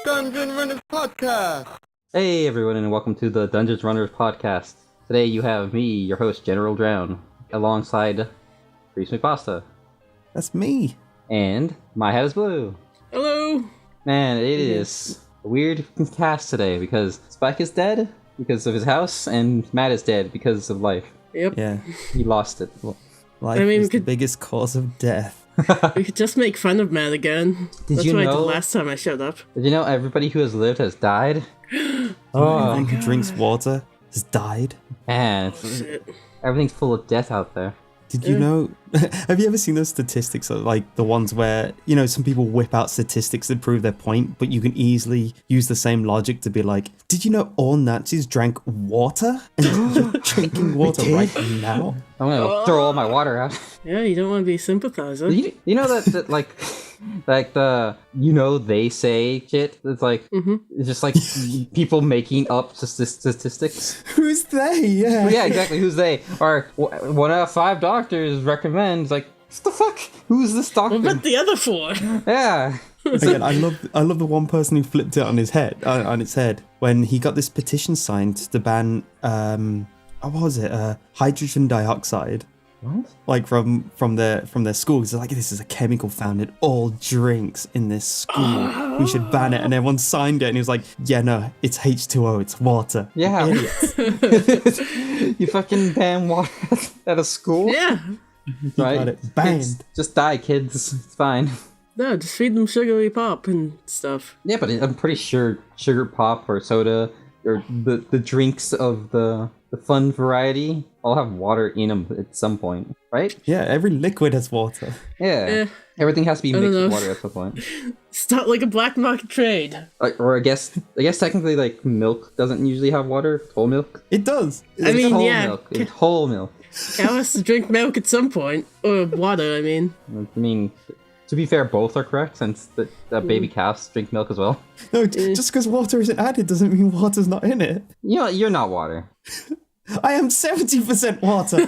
Dungeon Runners Podcast! Hey everyone, and welcome to the Dungeons Runners Podcast. Today you have me, your host, General Drown, alongside CreepsMcPasta. That's me. And MyHatIsBlue. Hello! Man, it is a weird cast today because Spike is dead because of his house, and Matt is dead because of life. Yep. Yeah. He lost it. Life is the biggest cause of death. We could just make fun of Matt again. That's you what I know- did last time I showed up. Did you know everybody who has lived has died? Everyone who drinks water has died. Man, Shit. everything's full of death out there. Did you know? Have you ever seen those statistics, like the ones where, you know, some people whip out statistics to prove their point, but you can easily use the same logic to be like, did you know all Nazis drank water? And you're drinking water right now? I'm gonna throw all my water out. Yeah, you don't want to be a sympathizer. You know that like the they say shit. It's like it's just like people making up statistics. Who's they? Yeah. Well, yeah, exactly. Who's they? Or 1 out of 5 doctors recommend. Like, what the fuck? Who's this doctor? What about the other 4? Yeah. Again, I love the one person who flipped it on his head, on its head, when he got this petition signed to ban what was it? Hydrogen dioxide. What? Like from their school, it's like, this is a chemical found in all drinks in this school. We should ban it, and everyone signed it, and he was like, "Yeah, no, it's H2O, it's water." Yeah. Idiots. You fucking ban water at a school? Yeah. Right. Got it banned. Kids, just die, kids. It's fine. No, just feed them sugary pop and stuff. Yeah, but I'm pretty sure sugar pop or soda or the drinks of the fun variety all have water in them at some point, right? Yeah, every liquid has water. Yeah. Everything has to be I don't mixed with know. water at some point. It's not like a black market trade. Or I guess technically like milk doesn't usually have water. Whole milk. It does. I mean, whole yeah. milk. It's whole milk. Cow has to drink milk at some point. Or water, I mean. I mean, to be fair, both are correct since the baby calves drink milk as well. No, just because water isn't added doesn't mean water's not in it. You know, you're not water. I am 70% water.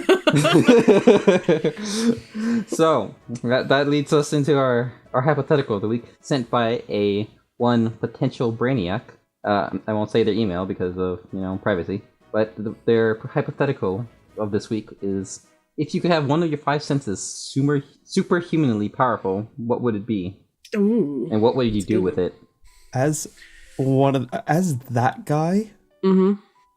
So that leads us into our hypothetical of the week, sent by one potential brainiac. I won't say their email because of privacy, but their hypothetical of this week is: if you could have one of your 5 senses superhumanly powerful, what would it be? Ooh. And what would you do with it? As that guy,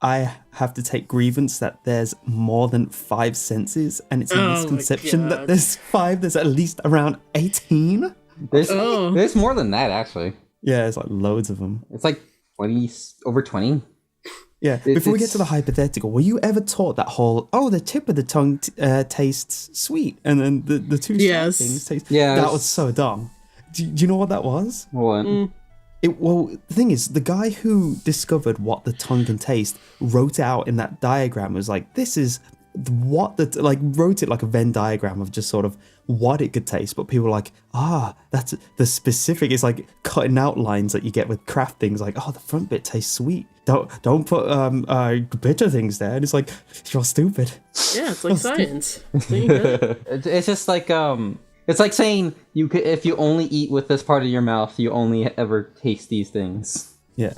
I have to take grievance that there's more than 5 senses, and it's a Oh my misconception that God. there's 5. There's at least around 18. There's more than that, actually. Yeah, it's like loads of them. It's like 20, over 20. Yeah. It's- Before we get it's- to the hypothetical, were you ever taught that whole, the tip of the tongue tastes sweet, and then the two Yes. side things taste... Yeah, That it's- was so dumb. Do you know what that was? What? The thing is, the guy who discovered what the tongue can taste wrote it out in that diagram. It was like, this is what wrote it like a Venn diagram of just sort of what it could taste. But people were like, that's the specific. It's like cutting out lines that you get with craft things. Like, the front bit tastes sweet. Don't put bitter things there. And it's like, you're stupid. Yeah, it's like science. There you go. It's just like it's like saying you could, if you only eat with this part of your mouth, you only ever taste these things. Yeah.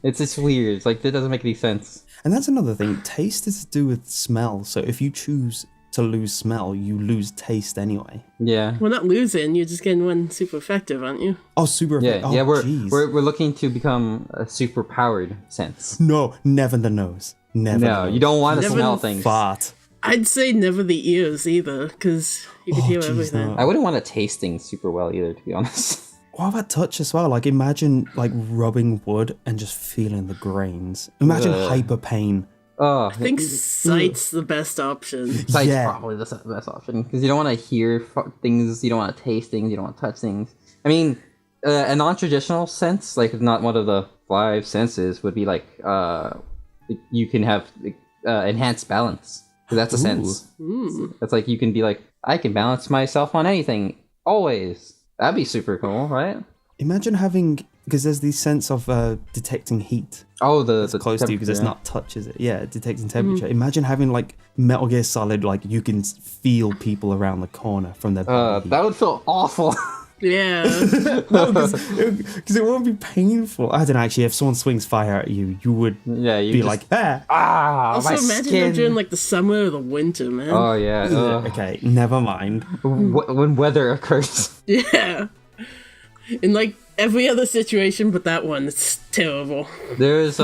It's just weird. It's like that doesn't make any sense. And that's another thing. Taste is to do with smell. So if you choose to lose smell, you lose taste anyway. Yeah. We're not losing, you're just getting one super effective, aren't you? Oh, super Yeah, effective. yeah, Jeez. we're looking to become a super powered sense. No, never the nose. Never. the No, nose. you don't want to Never smell the things. Fart. I'd say never the ears either, because you could hear jeez, everything. no. I wouldn't want to taste things super well either, to be honest. What about touch as well? Like, imagine rubbing wood and just feeling the grains. Imagine hyper pain. Oh, I think sight's the best option. sight's Yeah. probably the best option because you don't want to hear things, you don't want to taste things, you don't want to touch things. I mean, a non-traditional sense, like not one of the 5 senses, would be like you can have enhanced balance. 'Cause that's a sense. That's like you can be like, I can balance myself on anything always. That'd be super cool, right? Imagine having, because there's the sense of detecting heat. Oh, the Close to you because it's not touch, is it? Yeah, detecting temperature. Imagine having like Metal Gear Solid, like you can feel people around the corner from their body. That would feel awful. Yeah. No, because it won't be painful. I don't know, actually, if someone swings fire at you, you would Yeah, you be just, like, ah. Also, my imagine skin. them during like the summer or the winter, man. Oh yeah. ugh. Okay, never mind. When weather occurs. Yeah. In like every other situation but that one, it's terrible. There's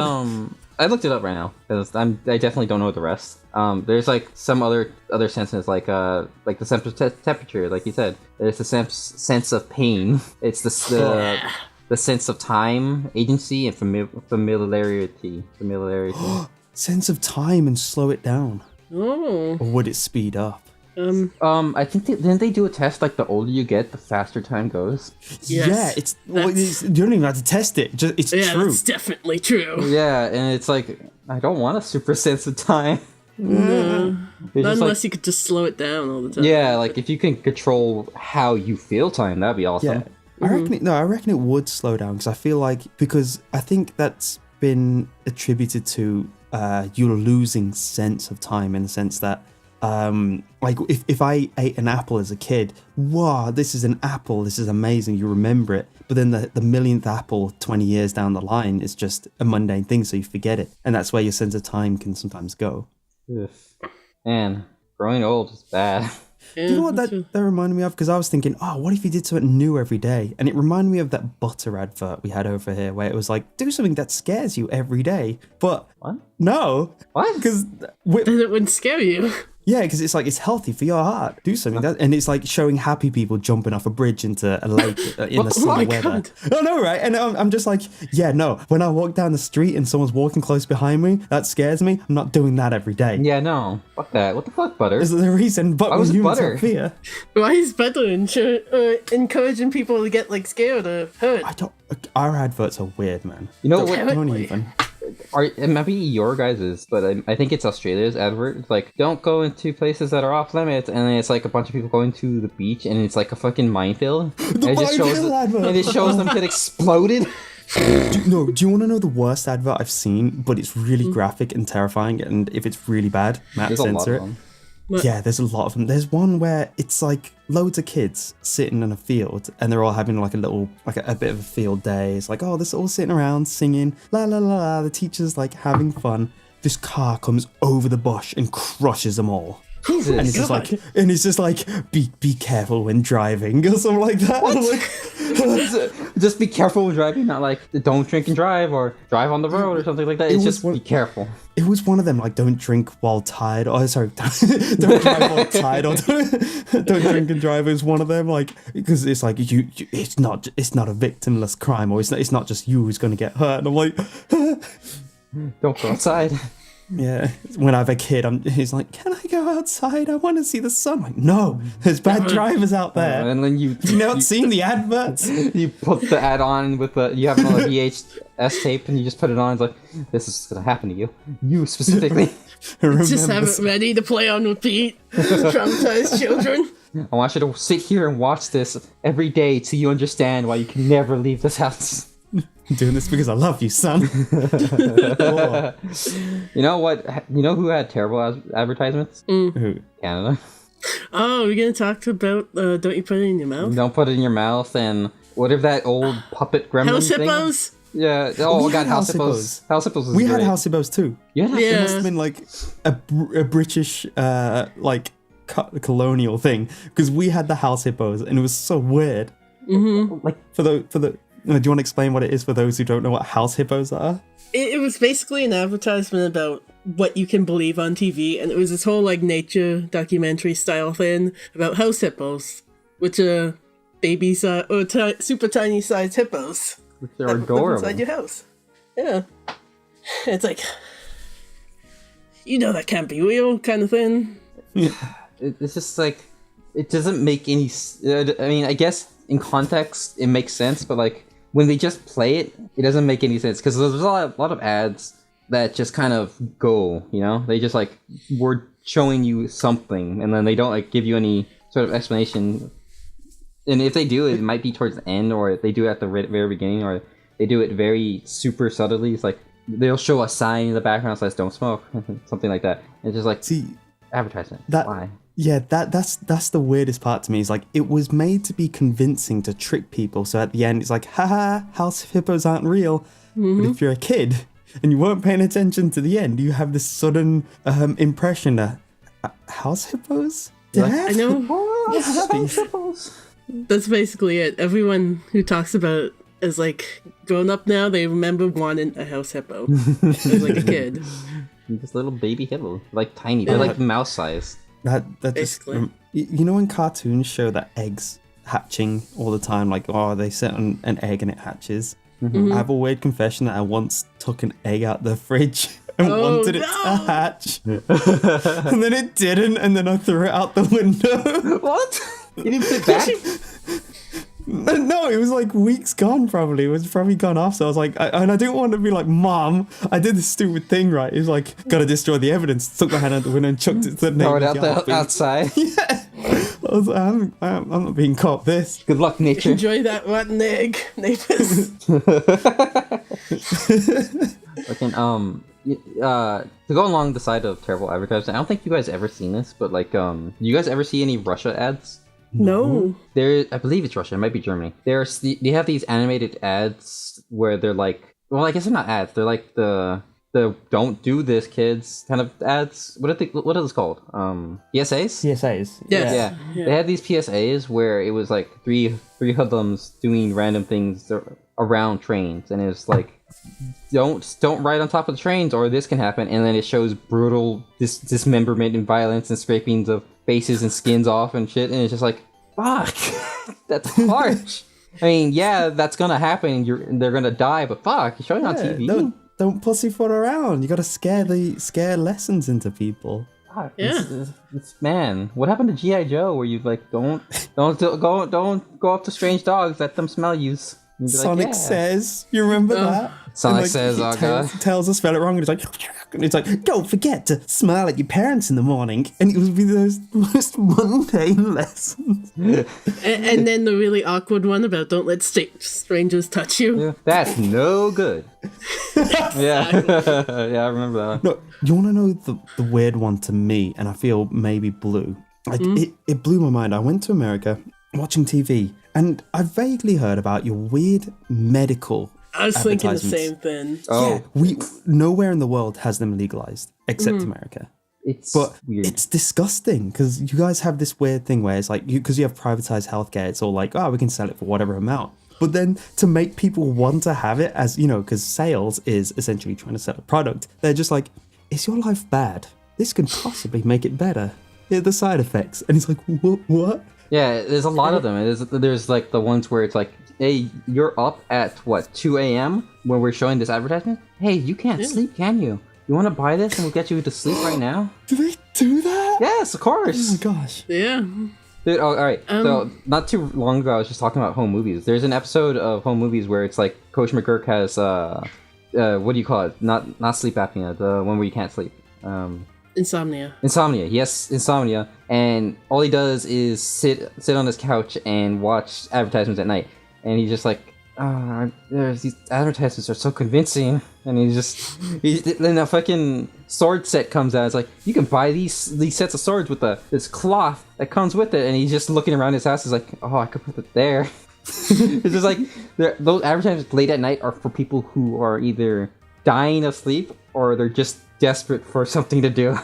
I looked it up right now because I definitely don't know the rest. There's like some other senses like the sense of temperature, like you said. There's the sense of pain. It's the sense of time, agency, and familiarity. Sense of time and slow it down. Oh. Or would it speed up? I think didn't they do a test like the older you get, the faster time goes? Yes, Yeah, you don't even have to test it. It's yeah, true. that's definitely true. Yeah, and it's like I don't want a super sense of time. No. It's Not just unless you could just slow it down all the time. yeah, like if you can control how you feel time, that'd be awesome. Yeah, I reckon it would slow down because I think that's been attributed to your losing sense of time in the sense that like if I ate an apple as a kid, wow, this is an apple, this is amazing, you remember it, but then the millionth apple 20 years down the line is just a mundane thing, so you forget it, and that's where your sense of time can sometimes go. Ugh. Man, growing old is bad. Yeah, Do you know what that's that reminded me of? Because I was thinking, oh, what if you did something new every day? And it reminded me of that butter advert we had over here where it was like, do something that scares you every day. But What? no. What? Because Then it wouldn't scare you. yeah, because it's like it's healthy for your heart. Do something that, and it's like showing happy people jumping off a bridge into a lake in the sunny my weather. God. I know, right? And I'm just like, yeah, no. When I walk down the street and someone's walking close behind me, that scares me. I'm not doing that every day. Yeah, no. Fuck that. What the fuck, butter? Is the reason? But Why was when it humans butter? have fear, Why is better encouraging people to get like scared or hurt? I don't. Our adverts are weird, man. You know what? Don't Apparently. even. It might be your guys's, but I think it's Australia's advert. It's like, don't go into places that are off limits, and then it's like a bunch of people going to the beach, and it's like a fucking minefield. And it just shows minefield advert. and it shows them get exploded. Do you want to know the worst advert I've seen? But it's really graphic and terrifying, and if it's really bad, Matt, There's a lot censor of it. them. Yeah, there's a lot of them. There's one where it's like loads of kids sitting in a field and they're all having like a bit of a field day. It's like, oh, they're all sitting around singing, la la la la. The teacher's like having fun. This car comes over the bush and crushes them all. Jesus. And it's just like, be careful when driving or something like that. I'm like, Just be careful when driving, not like don't drink and drive or drive on the road or something like that. It's just be careful. it was one of them, like, don't drink while tired. Oh, sorry, don't drive while tired, or don't drink and drive. Is one of them, like, because it's like it's not a victimless crime, or it's not just you who's going to get hurt. And I'm like, Don't go outside. yeah. When I have a kid, he's like, can I go outside? I want to see the sun. I'm like, no, there's bad drivers out there. And then you not seen the adverts. you put the ad on with you have another VHS tape and you just put it on. It's like, this is gonna happen to you specifically. Just have it ready to play on repeat. Traumatized children. I want you to sit here and watch this every day till you understand why you can never leave this house. I'm doing this because I love you, son. Oh. You know what? You know who had terrible advertisements? Who? Canada. Oh, we're gonna talk about don't you put it in your mouth? Don't put it in your mouth. And what if that old puppet gremlin House thing? hippos? Yeah. Oh, We God, had House House Hippos. Hippos. House Hippos was We great. had House Hippos too. You had House Yeah. It must have been like a British colonial thing, because we had the house hippos and it was so weird. Mm-hmm. Like for the do you want to explain what it is for those who don't know what house hippos are? It was basically an advertisement about what you can believe on TV, and it was this whole like nature documentary style thing about house hippos, which are baby size or super tiny sized hippos. They're that live adorable. inside your house. Yeah, it's like, you know, that can't be real kind of thing. It's just like, it doesn't make any. I mean, I guess in context it makes sense, but like when they just play it, it doesn't make any sense because there's a lot of ads that just kind of go, you know, they just like we're showing you something and then they don't like give you any sort of explanation. And if they do, it might be towards the end, or they do it at the very beginning, or they do it very super subtly. It's like they'll show a sign in the background that says "Don't smoke," something like that. It's just like See, advertisement. that Why? Yeah, that's the weirdest part to me. Is like it was made to be convincing to trick people. So at the end, it's like, haha, house hippos aren't real. But if you're a kid and you weren't paying attention to the end, you have this sudden impression that house hippos. Dad? I know. That's basically it. Everyone who talks about it is like grown up now. They remember wanting a house hippo as like a kid. This little baby hippo, like tiny, they're like mouse size. That just Basically. you know when cartoons show that eggs hatching all the time, like they set on an egg and it hatches. I have a weird confession that I once took an egg out the fridge and wanted it to hatch, and then it didn't, and then I threw it out the window. What? You didn't put it back? No, it was like weeks gone. Probably it was probably gone off. So I was like, and I didn't want to be like, Mom, I did this stupid thing, right? It was like, gotta destroy the evidence. Took my hand out the window and chucked it to the Throw it neighbor's out yard. outside. Yeah, I was like, I'm not being caught this. Good luck, nature. Enjoy that rotten egg, neighbors. Fucking, to go along the side of terrible advertising, I don't think you guys ever seen this, but like, you guys ever see any Russia ads? No. I believe it's Russia. It might be Germany. They have these animated ads where they're like, well, I guess they're not ads. They're like the "Don't do this, kids" kind of ads. What are those called? PSAs. PSAs. Yes. Yeah. They had these PSAs where it was like three hoodlums doing random things around trains, and it's like, don't ride on top of the trains or this can happen. And then it shows brutal dismemberment and violence and scrapings of faces and skins off and shit, and it's just like, fuck. That's harsh. I mean, yeah, that's gonna happen and they're gonna die, but fuck, you're showing on TV. Don't pussyfoot around. You gotta scare lessons into people. Fuck, Yeah. it's man, what happened to G.I. Joe where you like don't go up to strange dogs, let them smell you. Sonic says, you remember that? Sonic And, says, he oh god. tells us spell it wrong, and it's like, don't forget to smile at your parents in the morning, and it would be those most mundane lessons. And then the really awkward one about don't let strangers touch you. Yeah, that's no good. Yeah, yeah, I remember that one. No, you want to know the weird one to me, and I feel maybe blue. It blew my mind. I went to America watching TV, and I vaguely heard about your weird medical I was thinking the advertisements. same thing. Oh, Yeah, nowhere in the world has them legalized except America. it's But weird. it's disgusting because you guys have this weird thing where it's like, because you have privatized healthcare, it's all like, oh, we can sell it for whatever amount. But then to make people want to have it, as you know, because sales is essentially trying to sell a product, they're just like, is your life bad? This could possibly make it better. Here are the side effects. And it's like, what? Yeah, there's a lot of them. There's like the ones where it's like, hey, you're up at what, 2 a.m. when we're showing this advertisement? Hey, you can't sleep, can you? You want to buy this and we'll get you to sleep right now? Do they do that? Yes, of course. Oh my gosh. Yeah. Dude, oh, all right. So not too long ago, I was just talking about home movies. There's an episode of home movies where it's like Coach McGurk has what do you call it? Not sleep apnea, the one where you can't sleep. Insomnia. Insomnia. Yes, insomnia. And all he does is sit on his couch and watch advertisements at night. And he's just like, these advertisements are so convincing. And then a fucking sword set comes out. It's like, you can buy these sets of swords with this cloth that comes with it. And he's just looking around his house. He's like, oh, I could put it there. It's just like, those advertisements late at night are for people who are either dying of sleep or they're just desperate for something to do.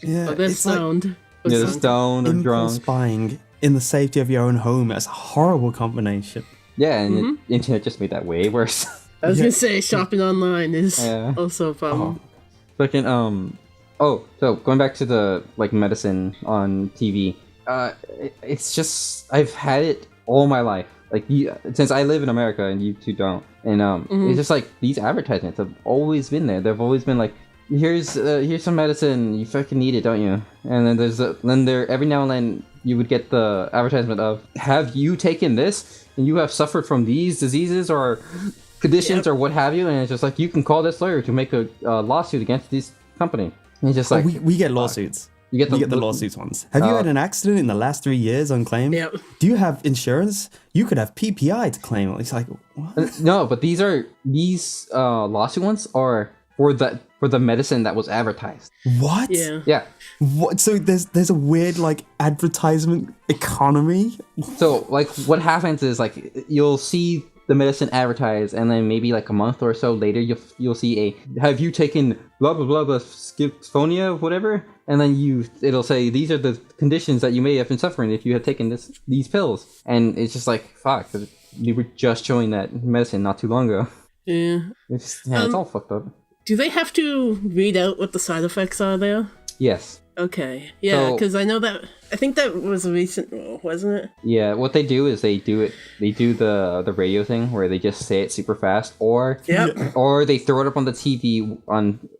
Yeah, But then it's like stoned. They're stoned or impulse drunk. buying in the safety of your own home. It's a horrible combination. Yeah, and the internet just made that way worse. I was gonna say shopping online is Yeah. also a problem. Fucking so going back to the like medicine on TV, it's just I've had it all my life. Like since I live in America and you two don't, and it's just like these advertisements have always been there. They've always been like, here's some medicine, you fucking need it, don't you? And then there every now and then you would get the advertisement of, have you taken this and you have suffered from these diseases or conditions or what have you, and it's just like, you can call this lawyer to make a lawsuit against this company. And it's just like, we get lawsuits. you get the lawsuits ones. Have you had an accident in the last 3 years unclaimed? Yep. Do you have insurance? You could have PPI to claim. It's like, what? No, but these lawsuit ones are for the medicine that was advertised. What? Yeah. Yeah. What? So there's a weird like advertisement economy. So like what happens is like you'll see the medicine advertised, and then maybe like a month or so later you'll see have you taken blah blah blah blah schizophrenia whatever, and then it'll say these are the conditions that you may have been suffering if you had taken these pills, and it's just like fuck, we were just showing that medicine not too long ago. Yeah. It's all fucked up. Do they have to read out what the side effects are there? Yes. Okay. Yeah, So- because I think that was a recent rule, wasn't it? Yeah, what they do is they do the radio thing where they just say it super fast, or they throw it up on the TV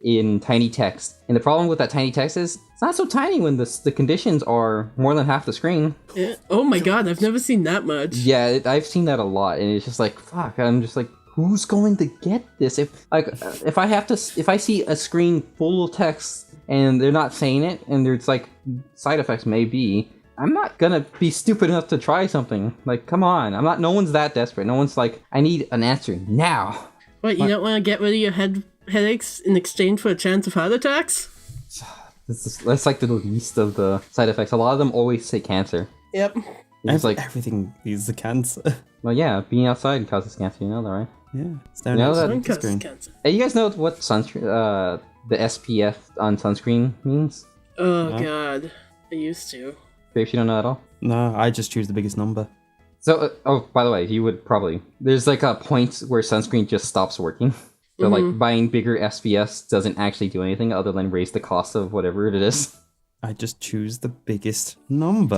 in tiny text. And the problem with that tiny text is it's not so tiny when the conditions are more than half the screen. Yeah. Oh my god, I've never seen that much. Yeah, I've seen that a lot, and it's just like fuck. I'm just like, who's going to get this? If I see a screen full of text and they're not saying it, and there's like side effects maybe, I'm not gonna be stupid enough to try something. Like, come on, no one's that desperate. No one's like, I need an answer now. What, you don't want to get rid of your headaches in exchange for a chance of heart attacks? That's like the least of the side effects. A lot of them always say cancer. Yep. It's like, Everything leads to cancer. well, yeah, being outside causes cancer. You know that, right? Yeah. Staring You know at that- the Sun causes screen. cancer. Hey, you guys know what sunscreen, the SPF on sunscreen means? Oh No. god, I used to. Grapes, you don't know at all? No, I just choose the biggest number. So, oh, by the way, you would probably... There's like a point where sunscreen just stops working. So, like, buying bigger SPFs doesn't actually do anything other than raise the cost of whatever it is. I just choose the biggest number.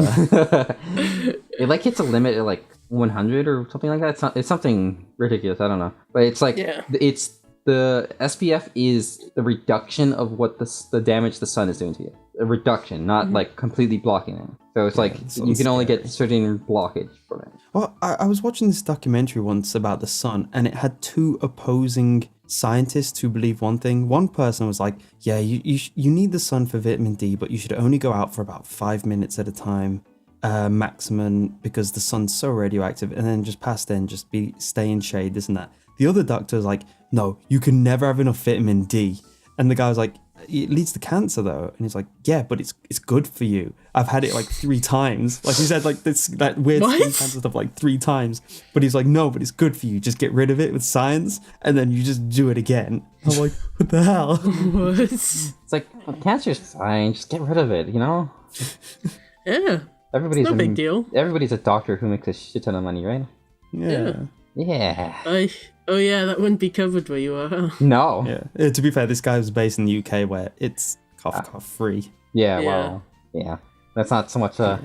It, like, hits a limit at, like, 100 or something like that. It's something ridiculous. I don't know. But it's like... Yeah. It's... The SPF is the reduction of what the damage the sun is doing to you. A reduction, not, like, completely blocking it. So, it's like, it's you can only scary. get certain blockage from it. Well, I was watching this documentary once about the sun, and it had two opposing scientists who believe one thing. One person was like, yeah, you need the sun for vitamin D, but you should only go out for about 5 minutes at a time, maximum, because the sun's so radioactive, and then just past then just stay in shade, this and that. The other doctor was like, no, you can never have enough vitamin D. And the guy was like, it leads to cancer though. And he's like, yeah, but it's good for you. I've had it like 3 times. Like he said, like that weird What? skin cancer stuff like 3 times. But he's like, no, but it's good for you. Just get rid of it with science, and then you just do it again. I'm like, what the hell? What? It's like, well, cancer's fine. Just get rid of it, you know? Yeah. Everybody's No big deal. Everybody's a doctor who makes a shit ton of money, right? Yeah. Yeah. Oh yeah, that wouldn't be covered where you are, huh? No. Yeah. To be fair, this guy was based in the UK where it's cough free. Yeah, Yeah. well, yeah. That's not so much a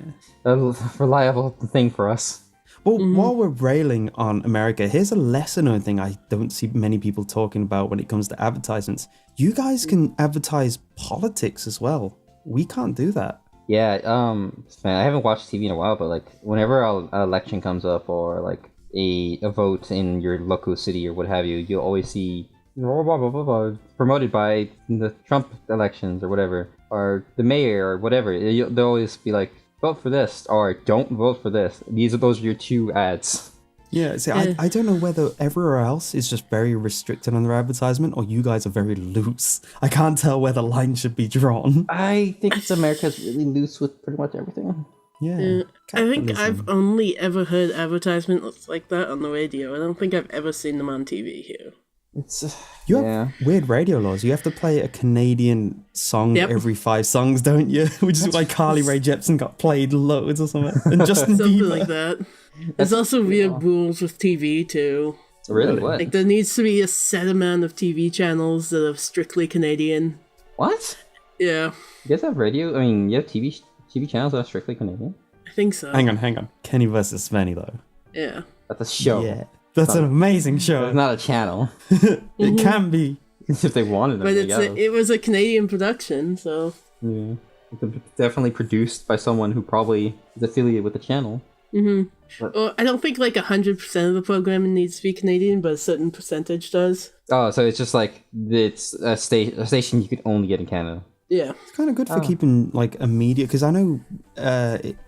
reliable thing for us. Well, while we're railing on America, here's a lesser known thing I don't see many people talking about when it comes to advertisements. You guys can advertise politics as well. We can't do that. Yeah, man, I haven't watched TV in a while, but like whenever an election comes up or like a vote in your local city or what have you, you'll always see blah, blah, blah, blah, blah, promoted by the Trump elections or whatever, or the mayor or whatever. They'll always be like, vote for this or don't vote for this. Those are your 2 ads. Yeah, see, Yeah. I don't know whether everywhere else is just very restricted on their advertisement or you guys are very loose. I can't tell where the line should be drawn. I think America's really loose with pretty much everything. Yeah. I think capitalism. I've only ever heard advertisements like that on the radio. I don't think I've ever seen them on TV here. It's You yeah. have weird radio laws. You have to play a Canadian song Yep. every 5 songs, don't you? Which is why Carly Rae Jepsen got played loads or something. And Justin Something Bieber. like that. There's also weird rules with TV too. Really? What? Like there needs to be a set amount of TV channels that are strictly Canadian. What? Yeah, You guys have radio? I mean, you have TV channels that are strictly Canadian? I think so. Hang on. Kenny versus Svenny, though. Yeah. That's a show. Yeah. That's an amazing It's show. not a channel. It can be. If they wanted it, But I guess. it was a Canadian production, so Yeah. It's definitely produced by someone who probably is affiliated with the channel. well, I don't think like 100% of the programming needs to be Canadian, but a certain percentage does. Oh, so it's just like it's a station you could only get in Canada. Yeah. It's kind of good for keeping like a media, because I know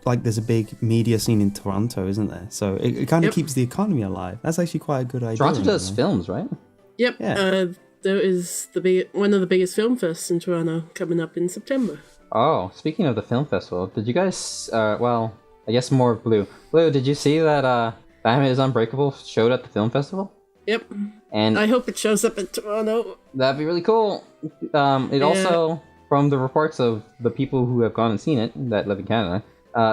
like there's a big media scene in Toronto, isn't there? So it kind of Yep. keeps the economy alive. That's actually quite a good idea. Toronto does you know? films, right? Yep. Yeah. there is one of the biggest film fests in Toronto coming up in September. Oh, speaking of the film festival, did you guys? Well, I guess more of Blue. Blue, did you see that Batman is Unbreakable showed at the film festival? Yep. And I hope it shows up in Toronto. that'd be really cool. It also, from the reports of the people who have gone and seen it that live in Canada,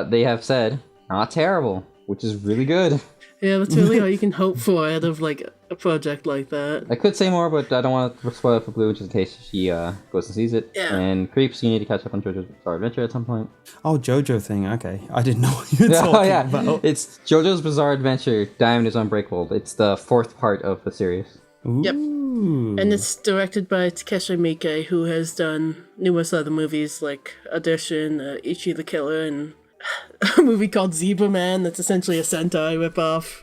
they have said not terrible, which is really good. Yeah, that's really all you can hope for out of like a project like that. I could say more, but I don't want to spoil it for Blue, just in case she goes and sees it. Yeah. And Creeps, you need to catch up on JoJo's Bizarre Adventure at some point. Oh, JoJo thing. Okay, I didn't know what you were talking about. It's JoJo's Bizarre Adventure. Diamond is Unbreakable. It's the 4th part of the series. Yep. Ooh. And it's directed by Takeshi Miike, who has done numerous other movies like Audition, Ichi the Killer, and a movie called Zebra Man that's essentially a Sentai ripoff.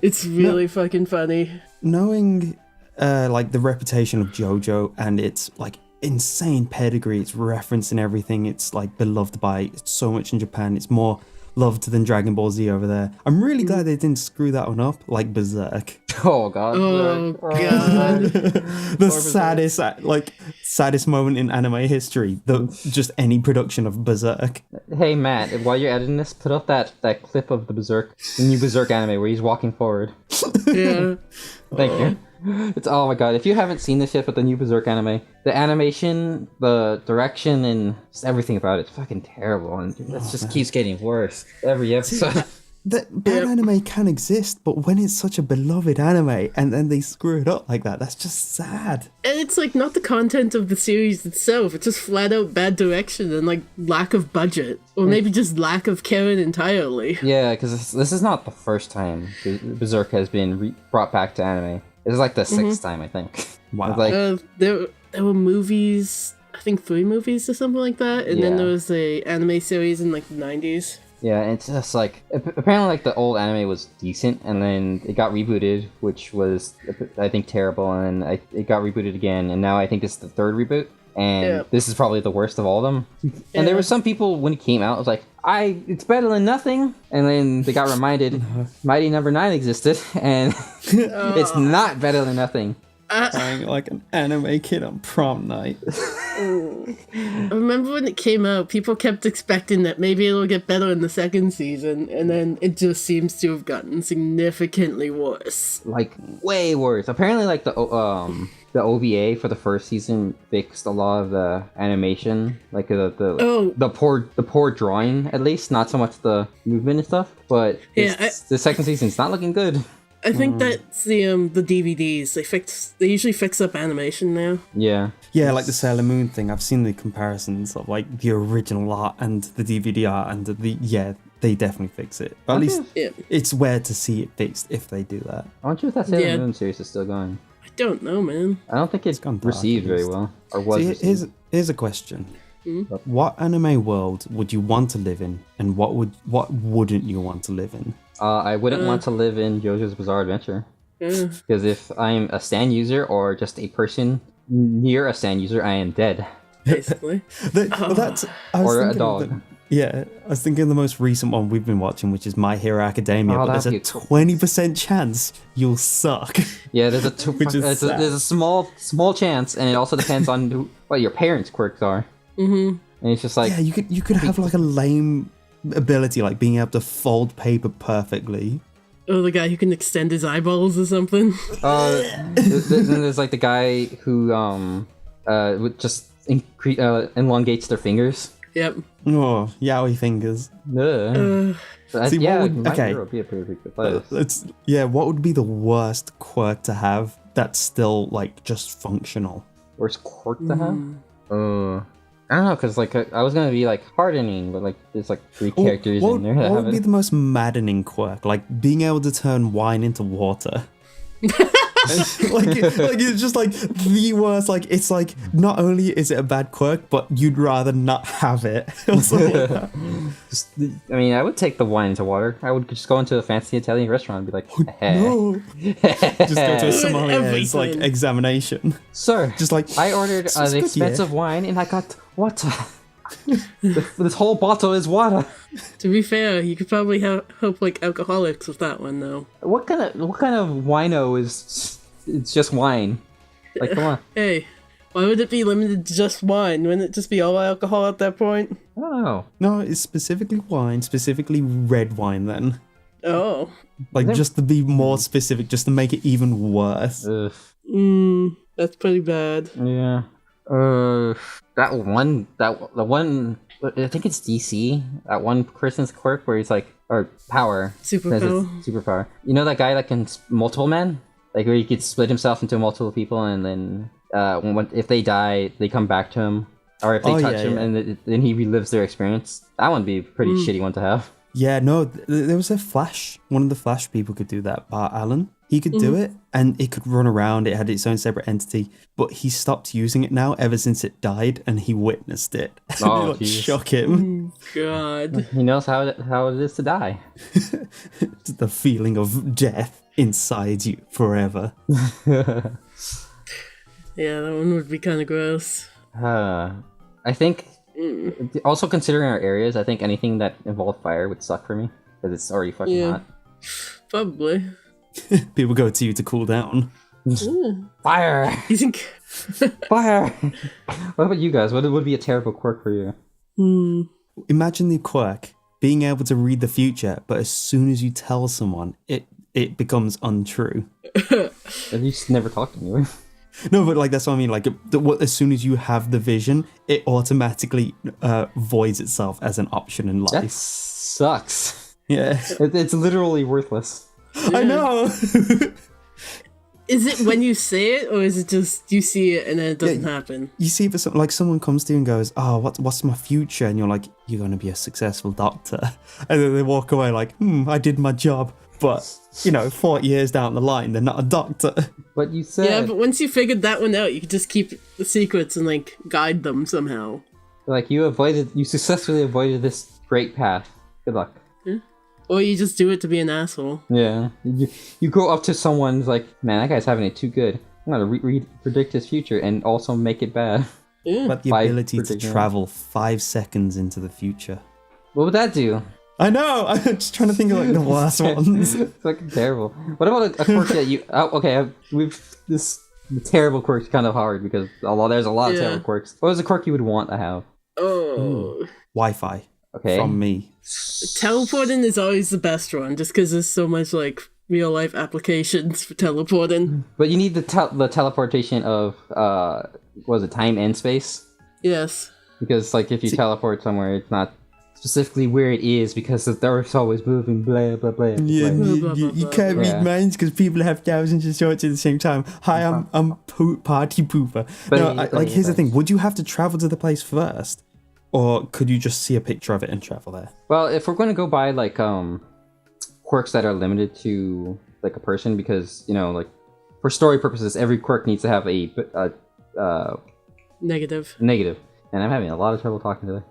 It's really fucking funny. Knowing like the reputation of JoJo and its like insane pedigree, it's referenced in everything, it's like beloved by so much in Japan, it's more loved than Dragon Ball Z over there. I'm really glad they didn't screw that one up like Berserk. Oh god. Oh god. The saddest moment in anime history, just any production of Berserk. Hey Matt, while you're editing this, put up that clip of the new Berserk anime where he's walking forward. Yeah. Thank you. It's oh my god, if you haven't seen this yet with the new Berserk anime, the animation, the direction, and just everything about it's fucking terrible, and it just keeps getting worse every episode. That bad anime can exist, but when it's such a beloved anime and then they screw it up like that, that's just sad. And it's like not the content of the series itself, it's just flat out bad direction and like lack of budget. Or maybe just lack of caring entirely. Yeah, because this is not the first time Berserk has been brought back to anime. This is like the 6th time, I think. Wow. It's like, There were movies, I think 3 movies or something like that, and then there was a anime series in like the 90s. yeah, it's just like apparently like the old anime was decent, and then it got rebooted, which was I think terrible, and then it got rebooted again, and now I think this is the 3rd reboot, and this is probably the worst of all of them. And there were some people when it came out, it was like, it's better than nothing, and then they got reminded Mighty Number 9 existed, and it's not better than nothing. Crying like an anime kid on prom night. I remember when it came out, people kept expecting that maybe it'll get better in the 2nd season, and then it just seems to have gotten significantly worse. Like way worse. Apparently, like the OVA for the 1st season fixed a lot of the animation, like the poor drawing, at least, not so much the movement and stuff. But the 2nd season's not looking good. I think that's the DVDs. They usually fix up animation now. Yeah. Yeah, like the Sailor Moon thing. I've seen the comparisons of like the original art and the DVD art, and they definitely fix it. But at least it's rare to see it fixed if they do that. I wonder if that Sailor Moon series is still going. I don't know, man. I don't think it's received very well, or was received. Here's a question. What anime world would you want to live in, and what wouldn't you want to live in? I wouldn't want to live in JoJo's Bizarre Adventure. Because if I'm a Stan user or just a person near a Stan user, I am dead. Basically. Or a dog. I was thinking the most recent one we've been watching, which is My Hero Academia, but there's a 20% chance you'll suck. Yeah, there's a small chance, and it also depends on what your parents' quirks are. Mm-hmm. And it's just like you could have like a lame ability, like being able to fold paper perfectly. Oh, the guy who can extend his eyeballs or something. Then there's like the guy who just elongates their fingers. Yep. Oh, yaoi fingers. See, what would be the worst quirk to have that's still like just functional? Worst quirk to have? I don't know, because like I was gonna be like hardening, but like there's like 3 characters in there. What would be the most maddening quirk? Like being able to turn wine into water. like it's just like the worst. Like it's like not only is it a bad quirk, but you'd rather not have it. I mean, I would take the wine into water. I would just go into a fancy Italian restaurant and be like, no, just go to a sommelier's like examination. Sir, just like I ordered an expensive wine and I got water. This whole bottle is water. To be fair, you could probably help like alcoholics with that one though. What kind of wino is? It's just wine. Like, come on. Hey, why would it be limited to just wine? Wouldn't it just be all alcohol at that point? I don't know. No, it's specifically wine, specifically red wine then. Oh. Like, just to be more specific, just to make it even worse. Ugh. That's pretty bad. Yeah. The one, I think it's DC. That one person's quirk where he's like, or power. Superpower. You know that guy that can multiple men? Like where he could split himself into multiple people, and then if they die, they come back to him, or if they touch him, and then he relives their experience. That one would be a pretty shitty one to have. Yeah, no, there was a Flash. One of the Flash people could do that. Bart Allen. He could do it, and it could run around. It had its own separate entity, but he stopped using it now ever since it died, and he witnessed it. Oh, it shock him. God. He knows how it is to die. The feeling of death inside you forever. Yeah, that one would be kind of gross. I think, also considering our areas, I think anything that involved fire would suck for me, because it's already fucking hot. Probably. People go to you to cool down. Fire! You think? Fire! What about you guys? What would be a terrible quirk for you? Imagine the quirk being able to read the future, but as soon as you tell someone, it becomes untrue. You just never talk to me. No, but like that's what I mean. Like, as soon as you have the vision, it automatically voids itself as an option in life. That sucks. Yeah, It's literally worthless. I know. Is it when you say it, or is it just you see it and then it doesn't happen? You see, but like someone comes to you and goes, "Oh, what's my future?" And you're like, "You're going to be a successful doctor," and then they walk away like, "I did my job." But 40 years down the line, they're not a doctor. But you said, Yeah, but once you figured that one out, you could just keep the secrets and like guide them somehow. like you successfully avoided this great path. Good luck. Or you just do it to be an asshole. Yeah, you go up to someone's like, man, that guy's having it too good. I'm gonna predict his future and also make it bad. But the ability to travel 5 seconds into the future. What would that do? I know. I'm just trying to think of like the worst ones. It's fucking terrible. What about a quirk that you? The terrible quirk's kind of hard because there's a lot of terrible quirks. What was a quirk you would want to have? Wi-Fi. Okay. From me. Teleporting is always the best one, just because there's so much like real life applications for teleporting. But you need the teleportation of time and space? Yes. Because like if you teleport somewhere, it's not specifically where it is because the Earth's always moving. Blah blah blah. Yeah, blah. you can't read minds because people have thousands of thoughts at the same time. Hi, I'm party pooper. But here's the thing: would you have to travel to the place first? Or could you just see a picture of it and travel there? Well, if we're going to go by like quirks that are limited to like a person, because like for story purposes, every quirk needs to have a negative, and I'm having a lot of trouble talking today.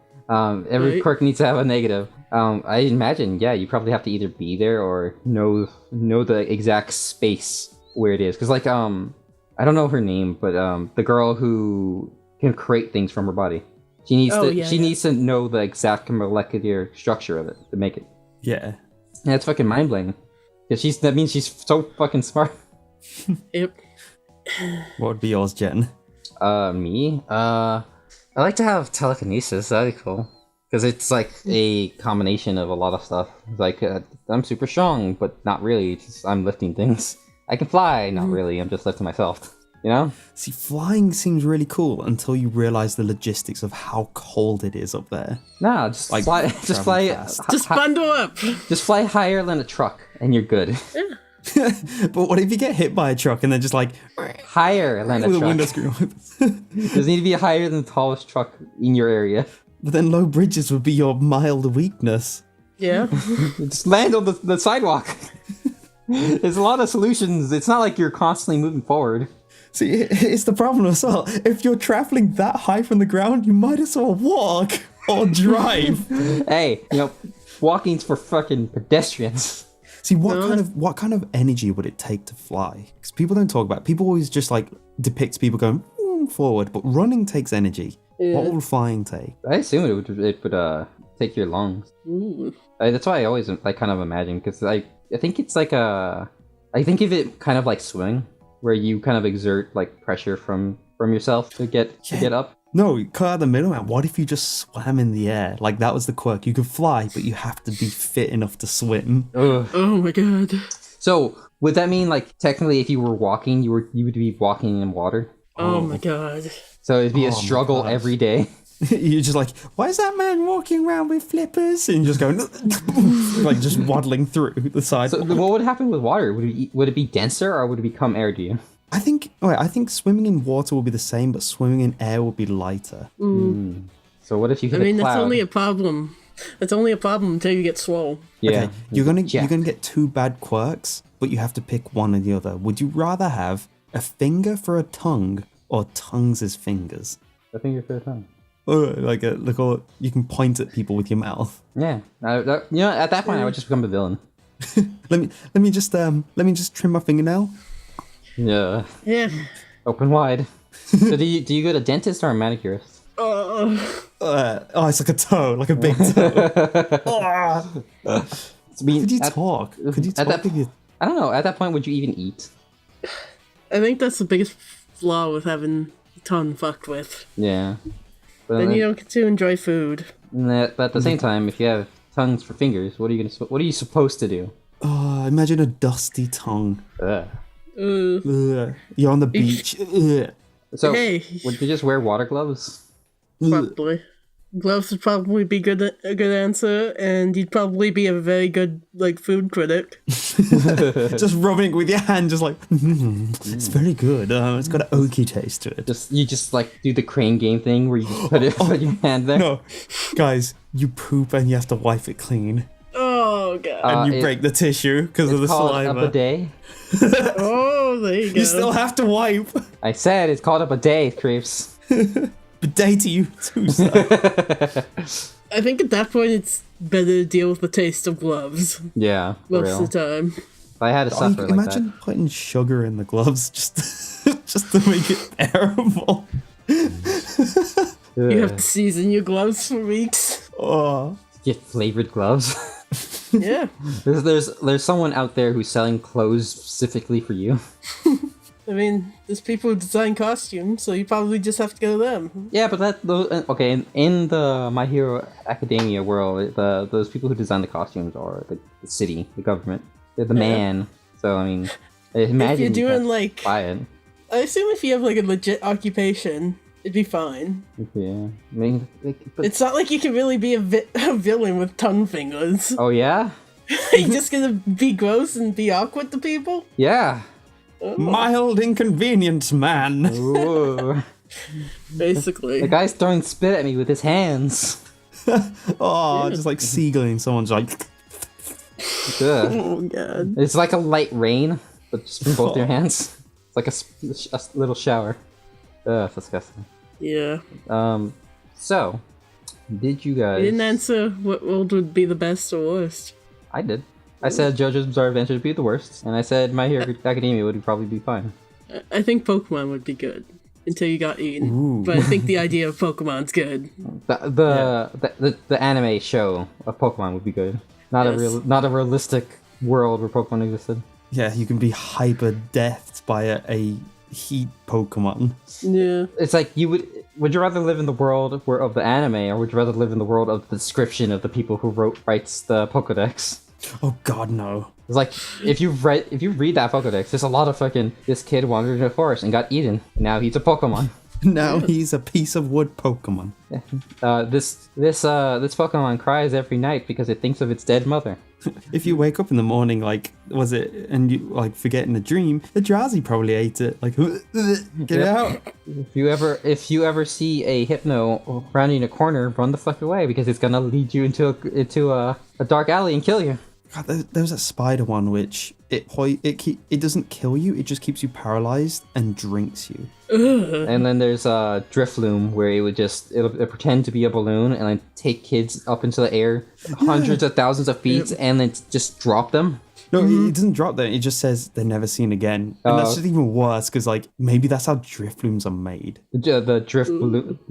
Every quirk needs to have a negative. I imagine, you probably have to either be there or know the exact space where it is, because like I don't know her name, but the girl who can create things from her body. She needs to know the exact molecular structure of it to make it. Yeah. And that's fucking mind blowing. Because that means she's so fucking smart. Yep. What would be yours, Jen? Me? I like to have telekinesis. That'd be cool. Because it's like a combination of a lot of stuff. Like, I'm super strong, but not really. I'm lifting things. I can fly, not really. I'm just lifting myself. See, flying seems really cool until you realize the logistics of how cold it is up there. No, just like fly. Just fly. Just bundle up. Just fly higher than a truck, and you're good. Yeah. But what if you get hit by a truck and then just like higher than a truck? The window screen opens. Does need to be higher than the tallest truck in your area. But then low bridges would be your mild weakness. Yeah. Just land on the sidewalk. There's a lot of solutions. It's not like you're constantly moving forward. See, it's the problem as well. If you're traveling that high from the ground, you might as well walk or drive. Hey, walking's for fucking pedestrians. See, what kind of energy would it take to fly? Because people don't talk about it. People always just like depict people going forward, but running takes energy. Yeah. What will flying take? I assume it would take your lungs. That's why I always kind of imagine, because I think it's like I think of it kind of like swimming. where you kind of exert like pressure from yourself to get up. No, cut out the middleman. What if you just swam in the air? Like, that was the quirk. You could fly, but you have to be fit enough to swim. Ugh. Oh my god. So would that mean like technically if you were walking, you would be walking in water? Oh my god. So it'd be a struggle every day. You're just like, why is that man walking around with flippers? And you just go, like, just waddling through the side. So what would happen with water? Would it be denser or would it become air to you? I think swimming in water will be the same, but swimming in air will be lighter. So what if you hit I mean, a cloud? that's only a problem. That's only a problem until you get swole. Yeah. Okay, you're gonna get two bad quirks, but you have to pick one or the other. Would you rather have a finger for a tongue or tongues as fingers? I think you're fair time. You can point at people with your mouth. Yeah. At that point, I would just become a villain. Let me just trim my fingernail. Yeah. Yeah. Open wide. So do you go to dentist or a manicurist? It's like a toe, like a big toe. Could you talk? I don't know. At that point, would you even eat? I think that's the biggest flaw with having a tongue fucked with. Yeah. But Then you don't get to enjoy food. But at the same time, if you have tongues for fingers, what are you supposed to do? Imagine a dusty tongue. Ugh. You're on the beach. So Hey. would you just wear water gloves? Probably. Gloves would probably be a good answer, and you'd probably be a very good food critic. Just rubbing it with your hand, just like it's very good. It's got an oaky taste to it. You just like do the crane game thing where you just put your hand there. No, guys, you poop and you have to wipe it clean, Oh god. and you break the tissue because of the Called saliva. a bidet. Oh, there you go. You still have to wipe. I said it's called a bidet, Creeps. Bidet to you too, sir. I think at that point it's better to deal with the taste of gloves Yeah, for most real. of the time. If I had to suffer like Imagine putting sugar in the gloves just to make it bearable. that. You have to season your gloves for weeks. Oh. Get flavored gloves. Yeah. There's someone out there who's selling clothes specifically for you. I mean, there's people who design costumes, so you probably just have to go to them. Yeah, but okay. In the My Hero Academia world, those people who design the costumes are the city, the government. They're the man. So I mean, imagine if you're doing buy it. I assume if you have a legit occupation, it'd be fine. Yeah, I mean, but, It's not like you can really be a villain with tongue fingers. oh yeah, Are you just gonna be gross and be awkward to people? yeah. Mild inconvenience, man. Ooh. Basically. The guy's throwing spit at me with his hands. Just like seagulling. Someone's like, Ugh. Oh god. It's like a light rain, but just from both your hands. It's like a little shower. Ugh, disgusting. Yeah. So, did you guys... You didn't answer what world would be the best or worst. I did. I said JoJo's Bizarre Adventure would be the worst, and I said My Hero Academia would probably be fine. I think Pokemon would be good until you got eaten. Ooh. But I think the idea of Pokemon's good. The anime show of Pokemon would be good. Not a realistic world where Pokemon existed. yeah, you can be hyper deathed by a heat Pokemon. Yeah. It's like would you rather live in the world of the anime, or would you rather live in the world of the description of the people who writes the Pokédex? Oh god, no. It's like if you read that Pokédex, there's a lot of fucking this kid wandered into a forest and got eaten. Now he's a Pokemon. Now he's a piece of wood Pokemon. This Pokemon cries every night because it thinks of its dead mother. If you wake up in the morning, and you forget in a dream, the Drowsy probably ate it. Like, get out. If you ever see a Hypno rounding a corner, run the fuck away because it's gonna lead you into a dark alley and kill you. God, there's that spider one which it doesn't kill you, it just keeps you paralyzed and drinks you. And then there's Drifloom where it'll pretend to be a balloon and then take kids up into the air hundreds of thousands of feet and then just drop them. No, it doesn't drop there. It just says they're never seen again, and that's just even worse because like maybe that's how drift blooms are made. The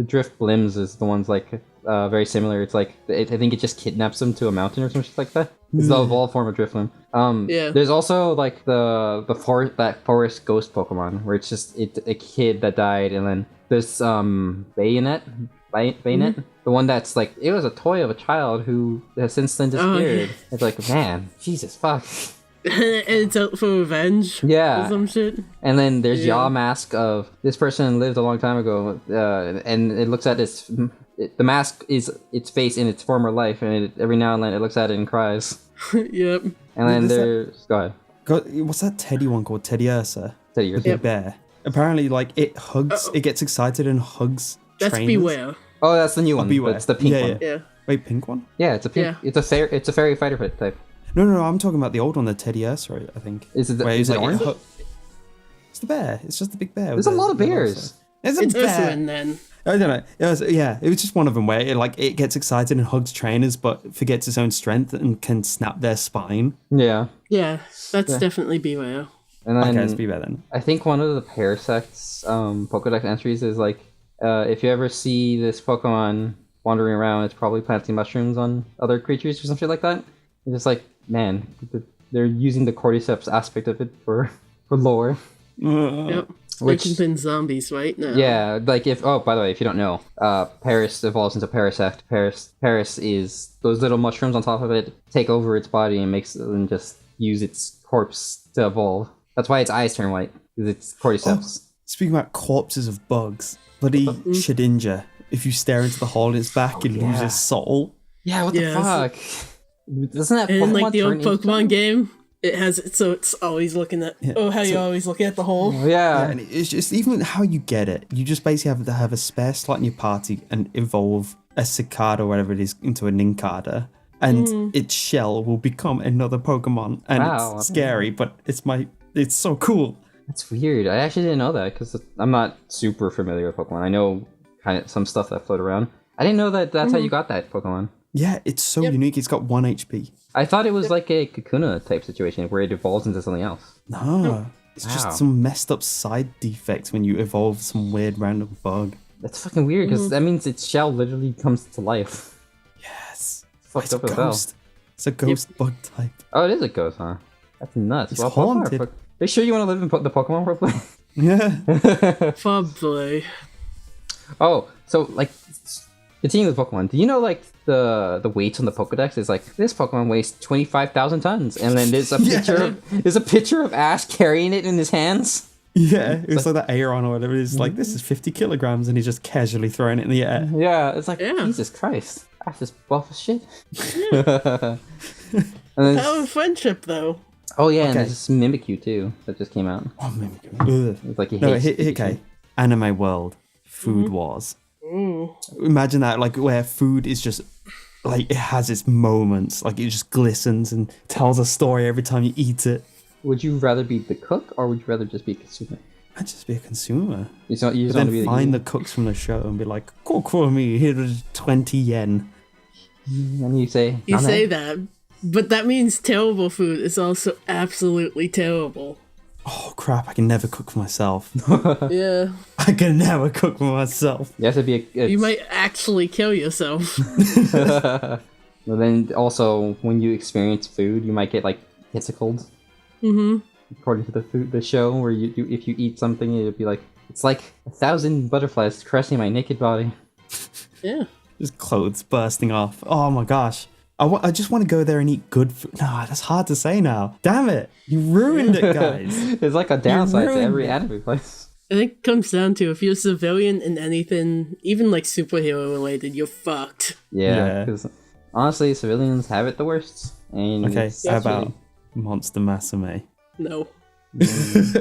drift blims is the ones like very similar. It's like I think it just kidnaps them to a mountain or something like that. It's the evolved form of drift bloom. Yeah. There's also like that forest ghost Pokemon where it's just a kid that died, and then there's Bayonet, the one that's like it was a toy of a child who has since then disappeared. It's like, man, Jesus fuck. And it's out for revenge. Yeah. Or some shit. And then there's Yaw Mask of this person lived a long time ago, and it looks at its the mask is its face in its former life, and every now and then it looks at it and cries. Yep. And then there's go ahead. What's that teddy one called? Teddy Ursa. Teddy Ursa. The big bear. Apparently, like it hugs. It gets excited and hugs. That's trainers. Beware. Oh, that's the new one. Beware. It's the pink one. Yeah. Wait, pink one? Yeah, it's a pink. Yeah. It's a fairy fighter type. No, I'm talking about the old one, the Teddy Ursa, I think. Is it? Wait, Is it orange? It's the bear. It's just the big bear. There's a lot of bears. It's It's a bear. Ursuline then. I don't know. It was just one of them where it gets excited and hugs trainers, but forgets its own strength and can snap their spine. Yeah. Yeah, that's definitely Beware. And then Okay, let's be better then. I think one of the Parasect's Pokédex entries is like, if you ever see this Pokemon wandering around, it's probably planting mushrooms on other creatures or some shit like that. It's just like, man, they're using the Cordyceps aspect of it for lore. Yep. Which- Which been zombies right now. Yeah, like by the way, if you don't know, Paris evolves into Parasect. Paris is those little mushrooms on top of it take over its body and just use its corpse to evolve. That's why its eyes turn white, because it's Cordyceps. Speaking about corpses of bugs, bloody Shedinja. If you stare into the hole in its back, it loses soul. Yeah, what the Yes. fuck? Doesn't that And in like the turn old into Pokemon something? game, it has it so it's always looking at you're always looking at the hole. Yeah. And it's just even how you get it. You just basically have to have a spare slot in your party and evolve a cicada or whatever it is into a nincada. And its shell will become another Pokemon. And Wow. it's scary, but it's so cool. That's weird. I actually didn't know that because I'm not super familiar with Pokemon. I know kind of some stuff that float around. I didn't know that that's how you got that Pokemon. Yeah, it's so unique. It's got 1 HP. I thought it was like a Kakuna type situation where it evolves into something else. No, it's Wow. just some messed up side defect when you evolve some weird random bug. That's fucking weird because that means its shell literally comes to life. Yes. Fucked It's a up as hell. ghost. It's a ghost bug type. Oh, it is a ghost, huh? That's nuts. It's Pokemon are haunted. Are you sure you want to live in the Pokemon world? Yeah. Probably. Oh, so like, continuing with Pokemon, do you know like the weights on the Pokedex is like this Pokemon weighs 25,000 tons, and then there's a picture of Ash carrying it in his hands. Yeah, it was like that Aeron or whatever it is. Like, this is 50 kilograms, and he's just casually throwing it in the air. Yeah, it's like Yeah. Jesus Christ, Ash is buff as shit. And then, Power of friendship though. oh yeah, and Okay. there's this Mimikyu too that just came out. Oh, man. Ugh. It's like he No, hates Pikachu. okay. Anime world. Food wars. Imagine that, like, where food is just, like, it has its moments. Like, it just glistens and tells a story every time you eat it. Would you rather be the cook or would you rather just be a consumer? I'd just be a consumer. You just But want to then be find the the cooks from the show and be like, cook for me, here's 20 yen. and you say You "Name." say that, but that means terrible food is also absolutely terrible. Oh, crap, I can never cook for myself. Yeah. I can never cook for myself. You have to be a. You might actually kill yourself. But then also, when you experience food, you might get like tickled. According to the show, where you if you eat something, it'll be like it's like 1,000 butterflies caressing my naked body. Yeah. Just clothes bursting off. Oh my gosh. I just want to go there and eat good food. No, that's hard to say now. Damn it. You ruined it, guys. There's like a downside to ruined every it. anime place. I think it comes down to if you're a civilian in anything, even like superhero related, you're fucked. Yeah, Yeah. because honestly, civilians have it the worst. And Okay, it's how about really- Monster Masame? No.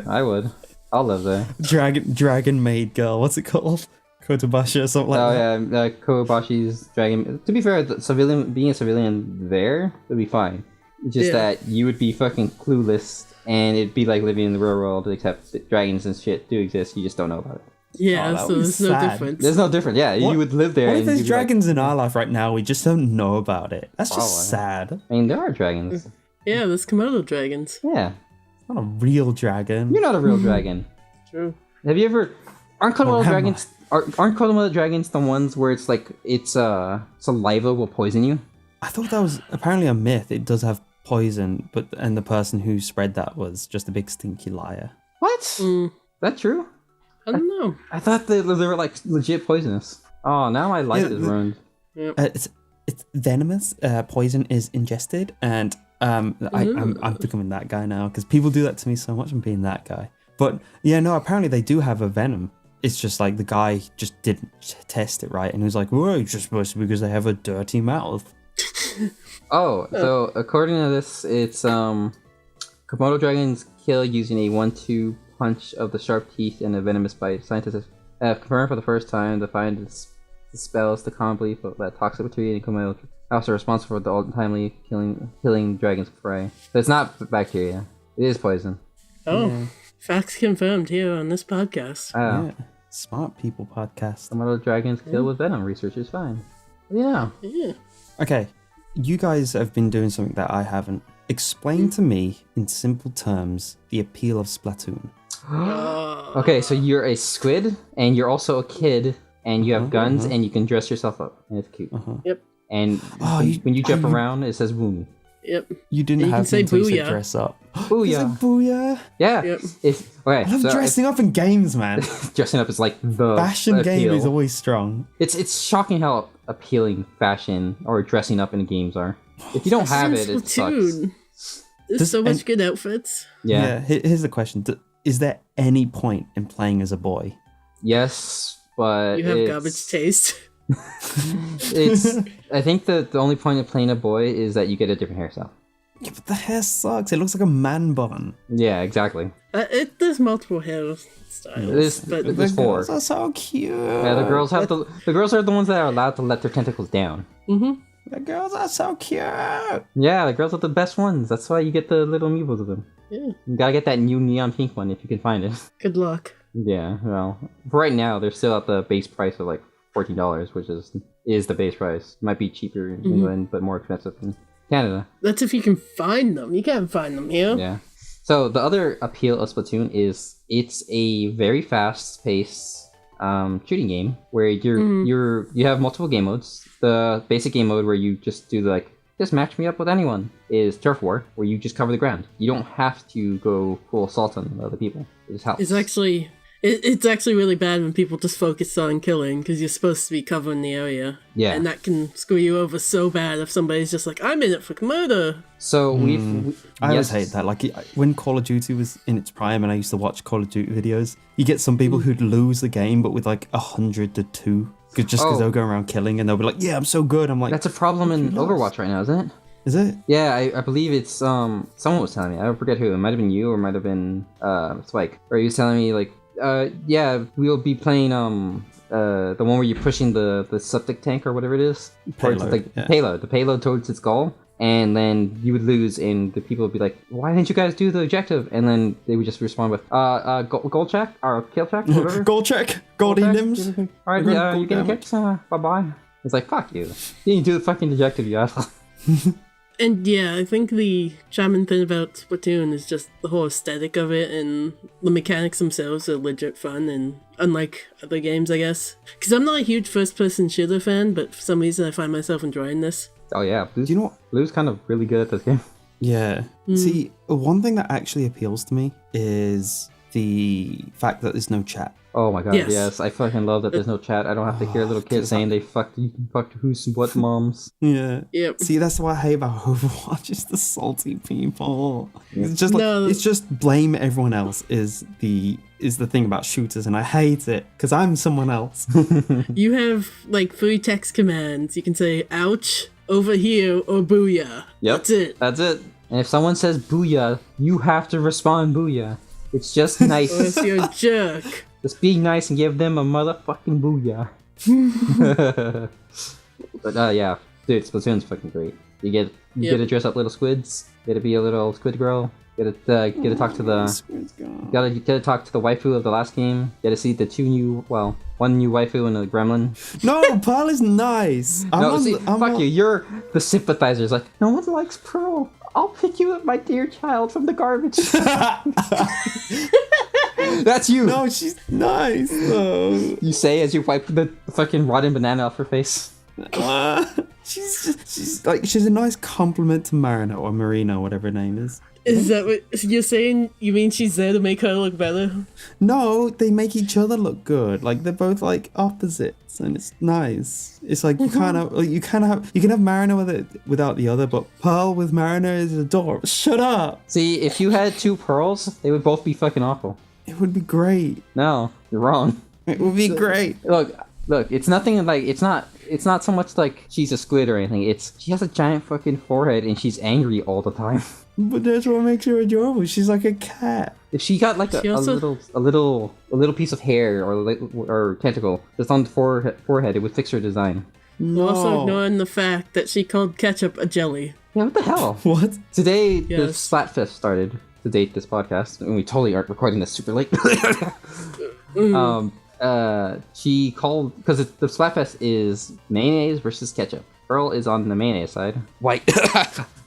I would. I'll live there. Dragon Maid Girl. What's it called? Kotobashi or something like Oh that. yeah, Kobashi's dragon. To be fair, being a civilian there would be fine. It's just Yeah. that you would be fucking clueless, and it'd be like living in the real world, except that dragons and shit do exist. You just don't know about it. Yeah, Oh, that so would be there's no sad. difference. There's no difference. Yeah, What- you would live there. What if and there's you'd be like- dragons in our life right now? We just don't know about it. That's just Probably. sad. I mean, there are dragons. Yeah, there's Komodo dragons. Yeah. Not a real dragon. You're not a real dragon. True. Have you ever... Aren't Or Komodo am I? dragons... Aren't Komodo dragons the ones where it's like, it's saliva will poison you? I thought that was apparently a myth. It does have poison, and the person who spread that was just a big stinky liar. What? Is that true? I don't know. I thought they were like legit poisonous. Oh, now my life is ruined. It's venomous. Poison is ingested, and I'm becoming that guy now because people do that to me so much. I'm being that guy. But yeah, no. Apparently they do have a venom. It's just like the guy just didn't test it right, and he was like, "Well, it's just supposed to be because they have a dirty mouth." Oh, so according to this, it's Komodo dragons kill using a 1-2 punch of the sharp teeth and a venomous bite. Scientists have confirmed for the first time to find dispels the common belief that toxic bacteria in Komodo are also responsible for the ultimately killing dragons of prey. But it's not bacteria; it is poison. Oh, Yeah. facts confirmed here on this podcast. Oh, Yeah. Smart people podcast. Komodo dragons kill with venom. Researchers find. Yeah. Yeah. Okay, you guys have been doing something that I haven't. Explain to me in simple terms the appeal of Splatoon. Okay, so you're a squid, and you're also a kid, and you have guns, and you can dress yourself up, and it's cute. Yep. And when you jump around, it says "boom." Yep. You didn't You can have say me until you said booyah. dress up. Booyah. You said booyah. Yeah. Yep. Okay. I love dressing up in games, man. Dressing up is like the Fashion game appeal. is always strong. It's shocking how appealing fashion or dressing up in games are. If you don't have it, it sucks. Splatoon. There's Does- so much and- good outfits. Yeah. Here's the question: is there any point in playing as a boy? Yes, but You have it's, garbage taste. It's. I think the only point of playing a boy is that you get a different hairstyle. Yeah, but the hair sucks. It looks like a man bun. Yeah, exactly. There's multiple hairstyles, but There's the four. girls are so cute. Yeah, the girls have the girls are the ones that are allowed to let their tentacles down. The girls are so cute. Yeah, the girls are the best ones. That's why you get the little amiibos of them. yeah, You gotta get that new neon pink one if you can find it. good luck. Yeah, well, for right now they're still at the base price of like $14, which is the base price. Might be cheaper in England, but more expensive in Canada. That's if you can find them. You can't find them here. Yeah. So the other appeal of Splatoon is it's a very fast-paced shooting game where you have multiple game modes. The basic game mode where you just do just match me up with anyone is Turf War, where you just cover the ground. You don't have to go full assault on other people. It just helps. It's actually really bad when people just focus on killing because you're supposed to be covering the area. Yeah. And that can screw you over so bad if somebody's just like, I'm in it for Komodo. So I always hate that. Like when Call of Duty was in its prime, and I used to watch Call of Duty videos, you get some people who'd lose the game, but with like 100-2, because they'll go around killing, and they'll be like, "Yeah, I'm so good." I'm like, That's a problem in Overwatch right now, isn't it? "Is it?" Yeah, I believe it's someone was telling me. I don't forget who. It might have been you or it might have been Spike. Or he was telling me like, yeah, we'll be playing the one where you're pushing the septic tank or whatever it is towards Payload, the payload towards its goal, and then you would lose, and the people would be like, "Why didn't you guys do the objective?" And then they would just respond with, goal check or kill check, whatever. Goal check, Goldie Limbs. All right, you're getting kicked. Bye bye. It's like, fuck you. You didn't do the fucking objective, you asshole. And yeah, I think the charming thing about Splatoon is just the whole aesthetic of it, and the mechanics themselves are legit fun, and unlike other games, I guess. Because I'm not a huge first-person shooter fan, but for some reason I find myself enjoying this. Oh yeah, Do you know what? Blue's kind of really good at this game. Yeah. See, one thing that actually appeals to me is the fact that there's no chat. Oh my god, Yes. yes. I fucking love that there's no chat. I don't have to hear little kids saying they fucked who's what moms. Yeah. Yep. See, that's what I hate about Overwatch is the salty people. It's just No. it's just blame everyone else is the thing about shooters, and I hate it because I'm someone else. You have like 3 text commands. You can say ouch, over here, or booyah. Yep. That's it. That's it. And if someone says booyah, you have to respond booyah. It's just Or nice. if you're a jerk. Just be nice and give them a motherfucking booyah. But yeah, dude, Splatoon's fucking great. You get to dress up little squids. You get to be a little squid girl. You get to talk to the you get to talk to the waifu of the last game. You get to see the one new waifu and a gremlin. No, Pearl is nice. Fuck you. You're the sympathizers. Like, no one likes Pearl. I'll pick you up, my dear child, from the garbage. That's you. No, she's nice though. You say as you wipe the fucking rotten banana off her face. She's a nice compliment to Marino or Marino, whatever her name is. Is that what you're saying? You mean she's there to make her look better? No, they make each other look good. Like they're both like opposites, and it's nice. It's like you can have Marino with it without the other, but Pearl with Marino is adorable. Shut up. See, if you had two pearls, they would both be fucking awful. It would be great. No, you're wrong. It would be great. Look, it's nothing like it's not so much like she's a squid or anything. It's she has a giant fucking forehead and she's angry all the time. But that's what makes her adorable. She's like a cat. If she got like a little piece of hair or tentacle just on the forehead, it would fix her design. No. Also ignoring the fact that she called ketchup a jelly. Yeah, what the hell? What? Today, the Yes. Splatfest started to date this podcast, and we totally aren't recording this super late. She called because the Splatfest is mayonnaise versus ketchup. Pearl is on the mayonnaise side. White.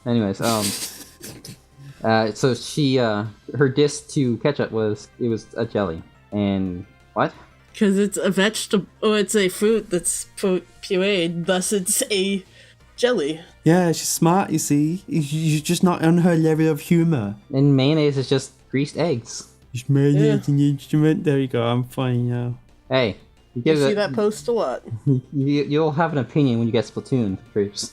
Anyways, so she her diss to ketchup was a jelly, and what? Because it's a vegetable, or it's a fruit that's pureed, thus it's a jelly. Yeah, she's smart, you see. You're just not on her level of humor. And mayonnaise is just greased eggs. Just marinating the instrument. There you go, I'm fine now. Hey, you You see that post a lot. You'll have an opinion when you get Splatoon, Creeps.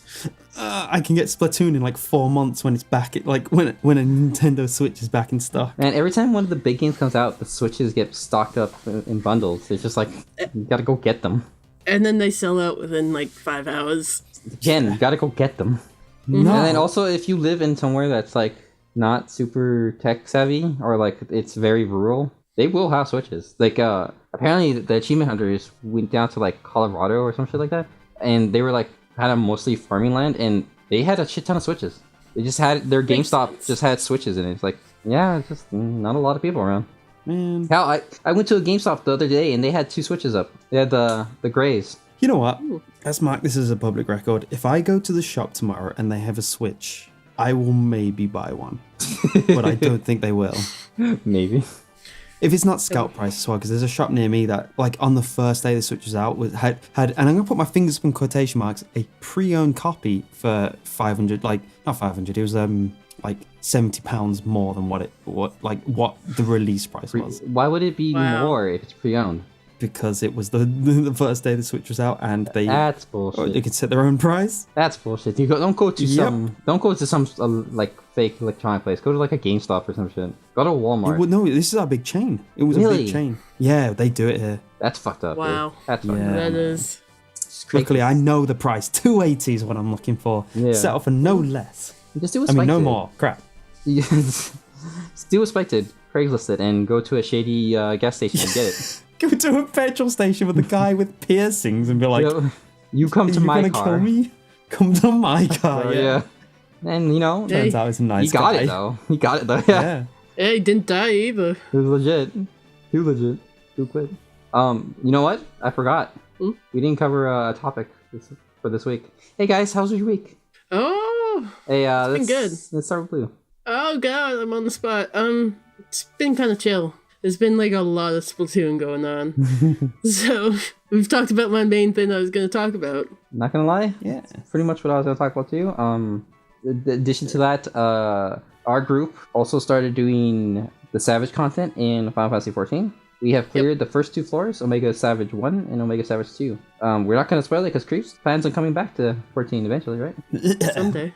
I can get Splatoon in like 4 months when it's back. When a Nintendo Switch is back in stock. Man, every time one of the big games comes out, the Switches get stocked up in bundles. It's just like, you gotta go get them. And then they sell out within like 5 hours. Jen, you gotta go get them. No. And then also, if you live in somewhere that's like not super tech savvy or like it's very rural, they will have Switches. Like, apparently the achievement hunters went down to like Colorado or some shit like that, and they were like had a mostly farming land, and they had a shit ton of Switches. They just had their GameStop just had Switches in it. It's like, yeah, it's just not a lot of people around. Man. Hell, I went to a GameStop the other day and they had 2 Switches up. They had the grays. You know what? Let's mark this as a public record. If I go to the shop tomorrow and they have a Switch, I will maybe buy one. But I don't think they will. Maybe. If it's not scout price as well, because there's a shop near me that, like, on the first day the Switch was out, had, and I'm gonna put my fingers up in quotation marks, a pre-owned copy for 500, like, not 500, it was like £70 more than what the release price was. Why would it be Wow. more if it's pre-owned? Because it was the first day the Switch was out, and they That's could set their own price. That's bullshit. You don't go to some like fake electronic place. Go to like a GameStop or some shit. Go to Walmart. Well, no, this is our big chain. It was a Really? big chain. Yeah, they do it here. That's fucked up. Wow. Dude. That's fucked Yeah. up. That is. It's crazy. Luckily, I know the price. $280 is what I'm looking for. Yeah. Settle for no less. Just do a I mean, no Spike more. Crap. Did. Just do a Spike did. Craigslist it and go to a shady gas station and get it. Go to a petrol station with a guy with piercings and be like, Yo, you come to "Are you my gonna car. kill me? Come to my car." Yeah. And you know, Hey. Turns out he's a nice he got guy. it though. He got it though. Yeah. Yeah. Hey, didn't die either. It was legit. Too legit. Too quick. You know what? I forgot. Hmm? We didn't cover a topic for this week. Hey guys, how's your week? Oh, Hey, been good. Let's start with Blue. oh god, I'm on the spot. It's been kind of chill. There's been like a lot of Splatoon going on. So, we've talked about my main thing I was going to talk about. Not gonna lie, Yeah. pretty much what I was gonna talk about too. In addition to that, our group also started doing the Savage content in Final Fantasy XIV. We have cleared the first 2 floors, Omega Savage 1 and Omega Savage 2. We're not going to spoil it because Creeps plans on coming back to 14 eventually, right? Someday.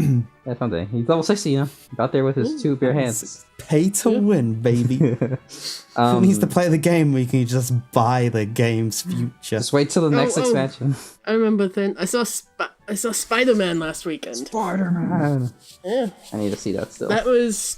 Yeah, someday. He's level 60, you know? Got there with his 2 bare hands. Pay to win, baby. Who needs to play the game where you can just buy the game's future? Just wait till the next oh. expansion. I remember then. I saw Spider-Man last weekend. Spider-Man! Yeah, I need to see that still. that was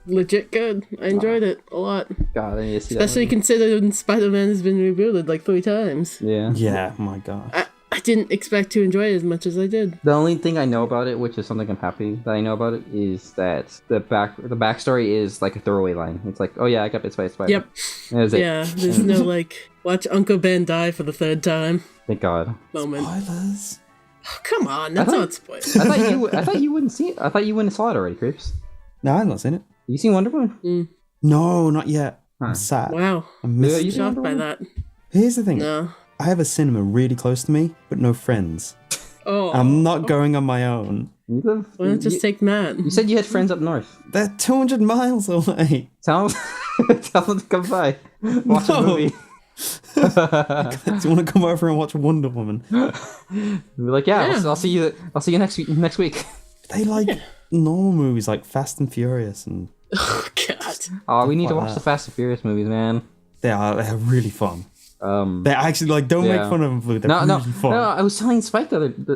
legit good. I enjoyed it a lot. God, I need to see Especially that. considering Spider-Man has been rebooted like 3 times. Yeah. Yeah, my god. I didn't expect to enjoy it as much as I did. The only thing I know about it, which is something I'm happy that I know about it, is that the backstory is like a throwaway line. It's like, oh yeah, I got bit by a spider. Yep. That's it. Yeah, there's no like, watch Uncle Ben die for the 3rd time Thank God. moment. Spoilers. Oh, come on, that's not spoiled. I thought you wouldn't see it. I thought you wouldn't saw it already, Creeps. No, I've not seen it. You seen Wonder Woman? No, not yet. Huh. I'm sad. Wow. I'm missing. Yeah, you Shocked Wonder by Woman? that. Here's the thing. No. I have a cinema really close to me, but no friends. Oh. I'm not going on my own. You live. Why not just take Matt? You said you had friends up north. They're 200 miles away. Tell them, tell them to come by. Watch a No. movie. Do you want to come over and watch Wonder Woman? Be like, yeah. I'll see you. I'll see you next week. They like normal movies like Fast and Furious, and Oh, God. Oh, we need to like watch that. the Fast and Furious movies, man. they're really fun. They actually like don't Yeah. make fun of them, but they're No, really fun. I was telling Spike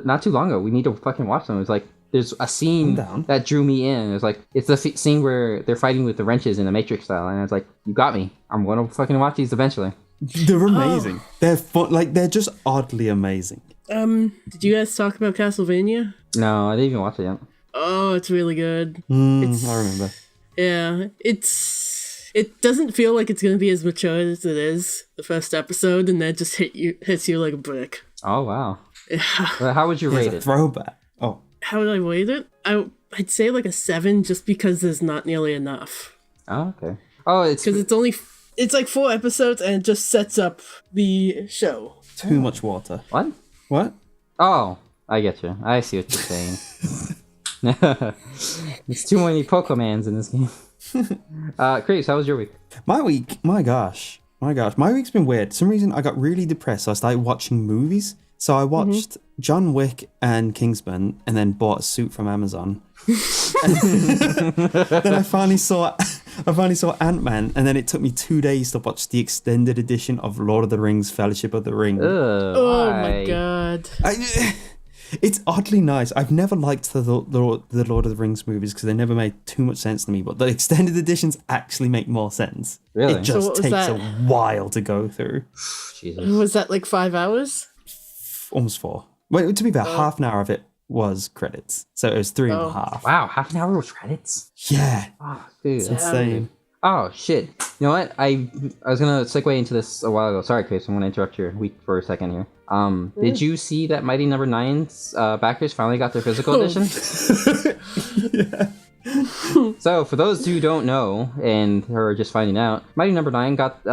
not too long ago. We need to fucking watch them. It was like there's a scene I'm down. that drew me in. It was like it's the scene where they're fighting with the wrenches in the Matrix style, and I was like, you got me. I'm gonna fucking watch these eventually. They're amazing. They're fun. Like they're just oddly amazing. Did you guys talk about Castlevania? No, I didn't even watch it yet. Oh, it's really good. I remember. Yeah, it doesn't feel like it's gonna be as mature as it is the first episode, and that just hits you like a brick. Oh wow. Yeah. Well, how would you It's rate a it? throwback. Oh, How would I rate it? I'd say like a 7, just because there's not nearly enough. Oh, okay. Oh, Because it's like 4 episodes, and it just sets up the show. too much water. what? What? Oh, I get you. I see what you're saying. There's too many Pokemans in this game. Creeps, how was your week? My week, my gosh. My week's been weird. For some reason, I got really depressed, so I started watching movies. So I watched John Wick and Kingsman, and then bought a suit from Amazon. Then I finally saw Ant-Man, and then it took me 2 days to watch the extended edition of Lord of the Rings: Fellowship of the Ring. Oh Why? my god. It's oddly nice. I've never liked the Lord of the Rings movies because they never made too much sense to me, but the extended editions actually make more sense. Really? It So just what was takes that? a while to go through. Jesus. Was that like 5 hours? Almost 4. Well, to be fair, half an hour of it was credits. So it was 3.5. Wow, half an hour with credits? Yeah. Oh, dude. It's insane. Oh, shit. You know what? I was going to segue into this a while ago. Sorry, Chris. I'm going to interrupt your week for a second here. Did you see that Mighty Number 9's backers finally got their physical edition? Yeah. So, for those who don't know and are just finding out, Mighty Number 9 got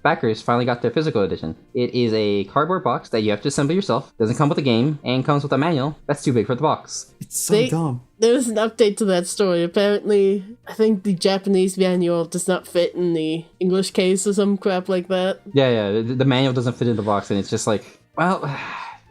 backers finally got their physical edition. It is a cardboard box that you have to assemble yourself. Doesn't come with a game and comes with a manual. That's too big for the box. It's so dumb. There was an update to that story. Apparently, I think the Japanese manual does not fit in the English case or some crap like that. Yeah. The manual doesn't fit in the box, and it's just like, well,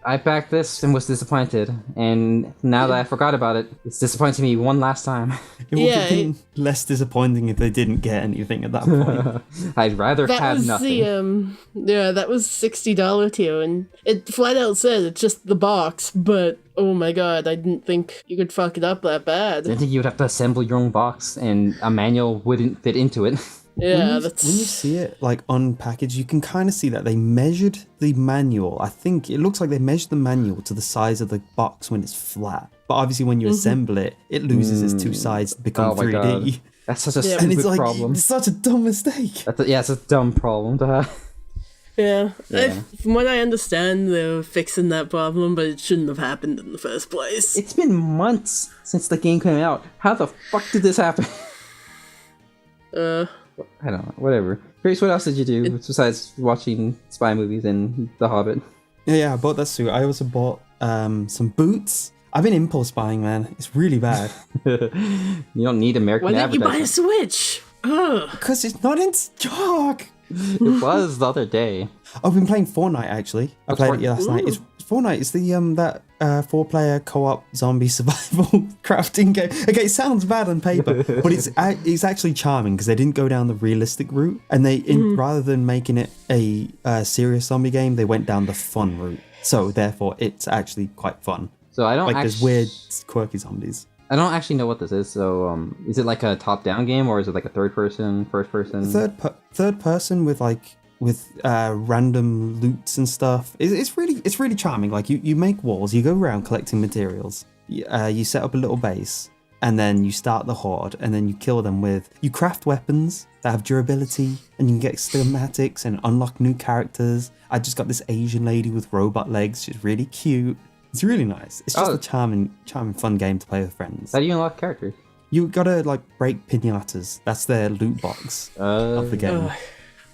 I backed this and was disappointed, and now that I forgot about it, it's disappointing me one last time. It would Yeah, have been less disappointing if they didn't get anything at that point. I'd rather That have was nothing. that was $60 tier, and it flat out said it's just the box, but oh my god, I didn't think you could fuck it up that bad. I didn't think you'd have to assemble your own box, and a manual wouldn't fit into it. Yeah, when you see it like unpackaged, you can kind of see that they measured the manual. I think it looks like they measured the manual to the size of the box when it's flat. But obviously, when you assemble it, it loses its two sides to become Oh my 3D. God. That's such a And it's stupid like problem. it's such a dumb mistake. It's a dumb problem to have. Yeah. Yeah. From what I understand, they're fixing that problem, but it shouldn't have happened in the first place. It's been months since the game came out. How the fuck did this happen? I don't know. Whatever. Grace, what else did you do besides watching spy movies and The Hobbit? Yeah, I bought that suit. I also bought some boots. I've been impulse buying, man. It's really bad. You don't need American Why didn't you buy a advertising. Switch? Ugh. Because it's not in stock. It was the other day. I've been playing Fortnite actually. I played it last night. It's Fortnite. It's the that 4-player co-op zombie survival crafting game. Okay, it sounds bad on paper, but it's actually charming because they didn't go down the realistic route, and they rather than making it a serious zombie game, they went down the fun route. So therefore, it's actually quite fun. So I don't Like actually. there's weird, quirky zombies. I don't actually know what this is. So is it like a top-down game or is it like a third-person, first-person? Third person with random loots and stuff. It's really charming. Like you make walls, you go around collecting materials. You set up a little base, and then you start the horde, and then you kill them you craft weapons that have durability, and you can get schematics and unlock new characters. I just got this Asian lady with robot legs. She's really cute. It's really nice. It's just Oh. a charming, fun game to play with friends. How do you unlock characters? You gotta like break pinatas. That's their loot box of the game.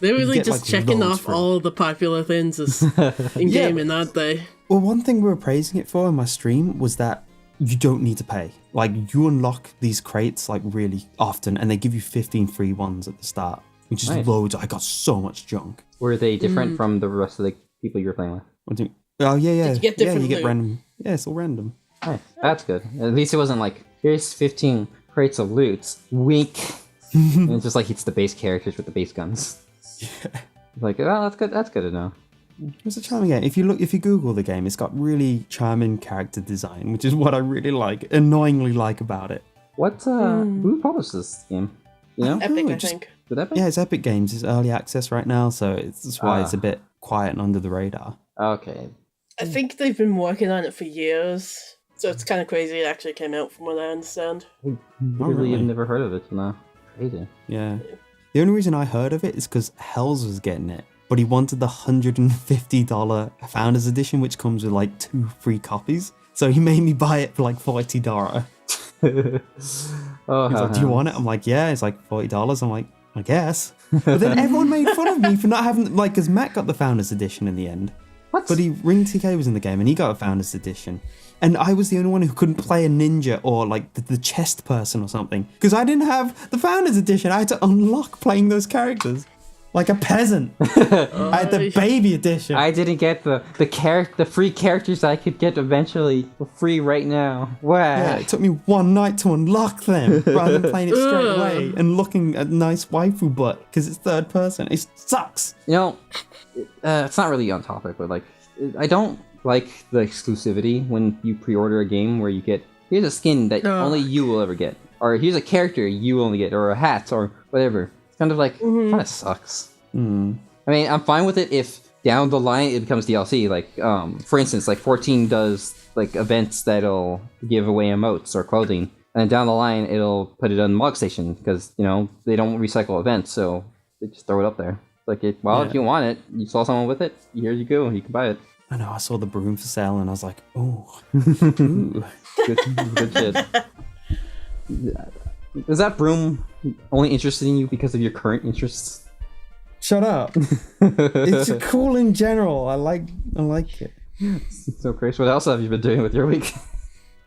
They're really get, just like, checking loads off for it. all the popular things in gaming, aren't they? Well, one thing we were praising it for in my stream was that you don't need to pay. Like, you unlock these crates like really often, and they give you 15 free ones at the start, which is Nice. loads. I got so much junk. Were they different from the rest of the people you were playing with? What do you, oh yeah. Did you get different you get loot? random. Yeah, it's all random. Nice. That's good. At least it wasn't like, here's 15 crates of loot. Wink. And it's just like it's the base characters with the base guns. Yeah. Like, oh, that's good. That's good to know. It's a charming game. If you Google the game, it's got really charming character design, which is what I really like, annoyingly like about it. What? Who published this game? You know? Epic, it I just- think. Did Epic? Yeah, it's Epic Games. It's early access right now, so that's why it's a bit quiet and under the radar. Okay. I think they've been working on it for years, so it's kind of crazy it actually came out from what I understand. I really have really? never heard of it till now. Crazy. Yeah. The only reason I heard of it is because Hells was getting it, but he wanted the $150 Founders Edition, which comes with like 2 free copies. So he made me buy it for like $40. Oh, He's like, do you want it? I'm like, yeah. It's like $40. I'm like, I guess. But then everyone made fun of me for not having, like, because Matt got the Founders Edition in the end. What? But Ring TK was in the game and he got a Founders Edition. And I was the only one who couldn't play a ninja or like the chest person or something. Because I didn't have the Founders Edition. I had to unlock playing those characters. Like a peasant. I had the baby edition. I didn't get the free characters I could get eventually for free right now. Wow. Yeah, it took me one night to unlock them rather than playing it straight away and looking at nice waifu butt because it's third person. It sucks. You know, it's not really on topic, but like, I don't like the exclusivity when you pre-order a game where you get, here's a skin that only you will ever get, or here's a character you only get, or a hat, or whatever. It's kind of like, kind of sucks. I mean, I'm fine with it if down the line it becomes DLC. Like, for instance, like 14 does like events that'll give away emotes or clothing, and then down the line it'll put it on Mog Station because you know they don't recycle events, so they just throw it up there. Like, if you want it, you saw someone with it, here you go, you can buy it. I know, I saw the broom for sale and I was like, oh. Ooh. Good shit. Is that broom only interested in you because of your current interests? Shut up. It's cool in general. I like it. So, Chris, what else have you been doing with your week?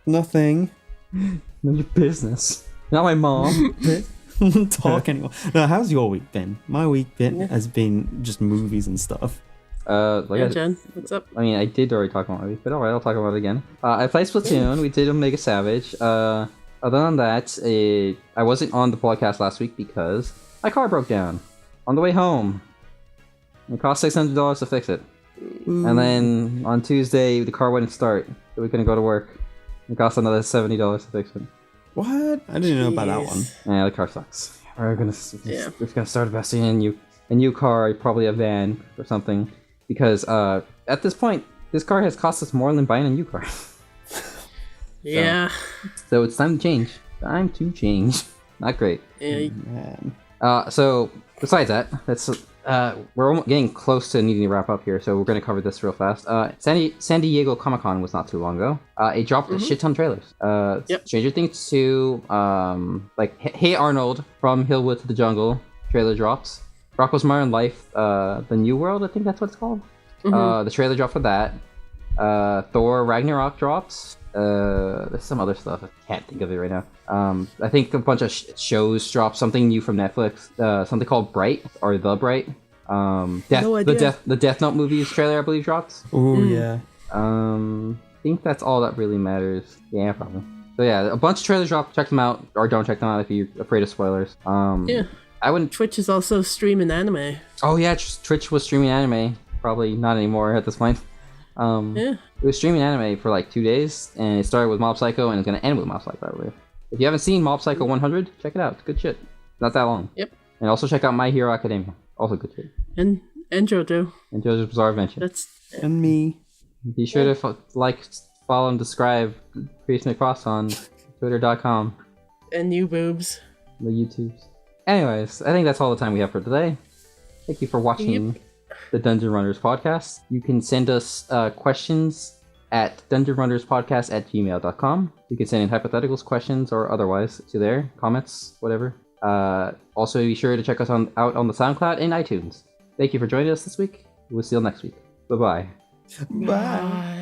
Nothing. None of your business. Not my mom. Talk anymore. No, how's your week been? My week has been just movies and stuff. Yeah, Jen, what's up? I mean, I did already talk about it, but alright, I'll talk about it again. I played Splatoon. We did Omega Savage. Other than that, I wasn't on the podcast last week because my car broke down on the way home. It cost $600 to fix it. And then on Tuesday, the car wouldn't start, so we couldn't go to work. It cost another $70 to fix it. What? I didn't know about that one. Yeah, the car sucks. We're gonna start investing in a new car, probably a van or something, because at this point, this car has cost us more than buying a new car. Yeah. So it's time to change. Time to change. Not great. Yeah. Man. So besides that, we're almost getting close to needing to wrap up here, so we're gonna cover this real fast. San Diego Comic-Con was not too long ago. It dropped a shit ton of trailers. Stranger Things 2, like Hey Arnold from Hillwood to the Jungle trailer drops. Rocko's Modern Life, The New World, I think that's what it's called. The trailer dropped for that. Thor Ragnarok drops. There's some other stuff. I can't think of it right now. I think a bunch of shows dropped. Something new from Netflix. Something called Bright or The Bright. No idea. The Death Note movies trailer, I believe, dropped. Oh yeah. I think that's all that really matters. Yeah, probably. So yeah, a bunch of trailers dropped. Check them out, or don't check them out if you're afraid of spoilers. Yeah. I wouldn't. Twitch is also streaming anime. Oh yeah, Twitch was streaming anime. Probably not anymore at this point. Yeah. It was streaming anime for like 2 days, and it started with Mob Psycho, and it's gonna end with Mob Psycho, I believe. If you haven't seen Mob Psycho 100, check it out. It's good shit. Not that long. Yep. And also check out My Hero Academia. Also good shit. And JoJo. And JoJo's Bizarre Adventure. That's And me. Be sure to follow, and subscribe CreepsMcPasta on Twitter.com. and new boobs. The YouTubes. Anyways, I think that's all the time we have for today. Thank you for watching the Dungeon Runners podcast. You can send us questions at dungeonrunnerspodcast@gmail.com. You can send in hypotheticals, questions, or otherwise to there, comments, whatever. Also, be sure to check us out on the SoundCloud and iTunes. Thank you for joining us this week. We'll see you next week. Bye-bye. Bye.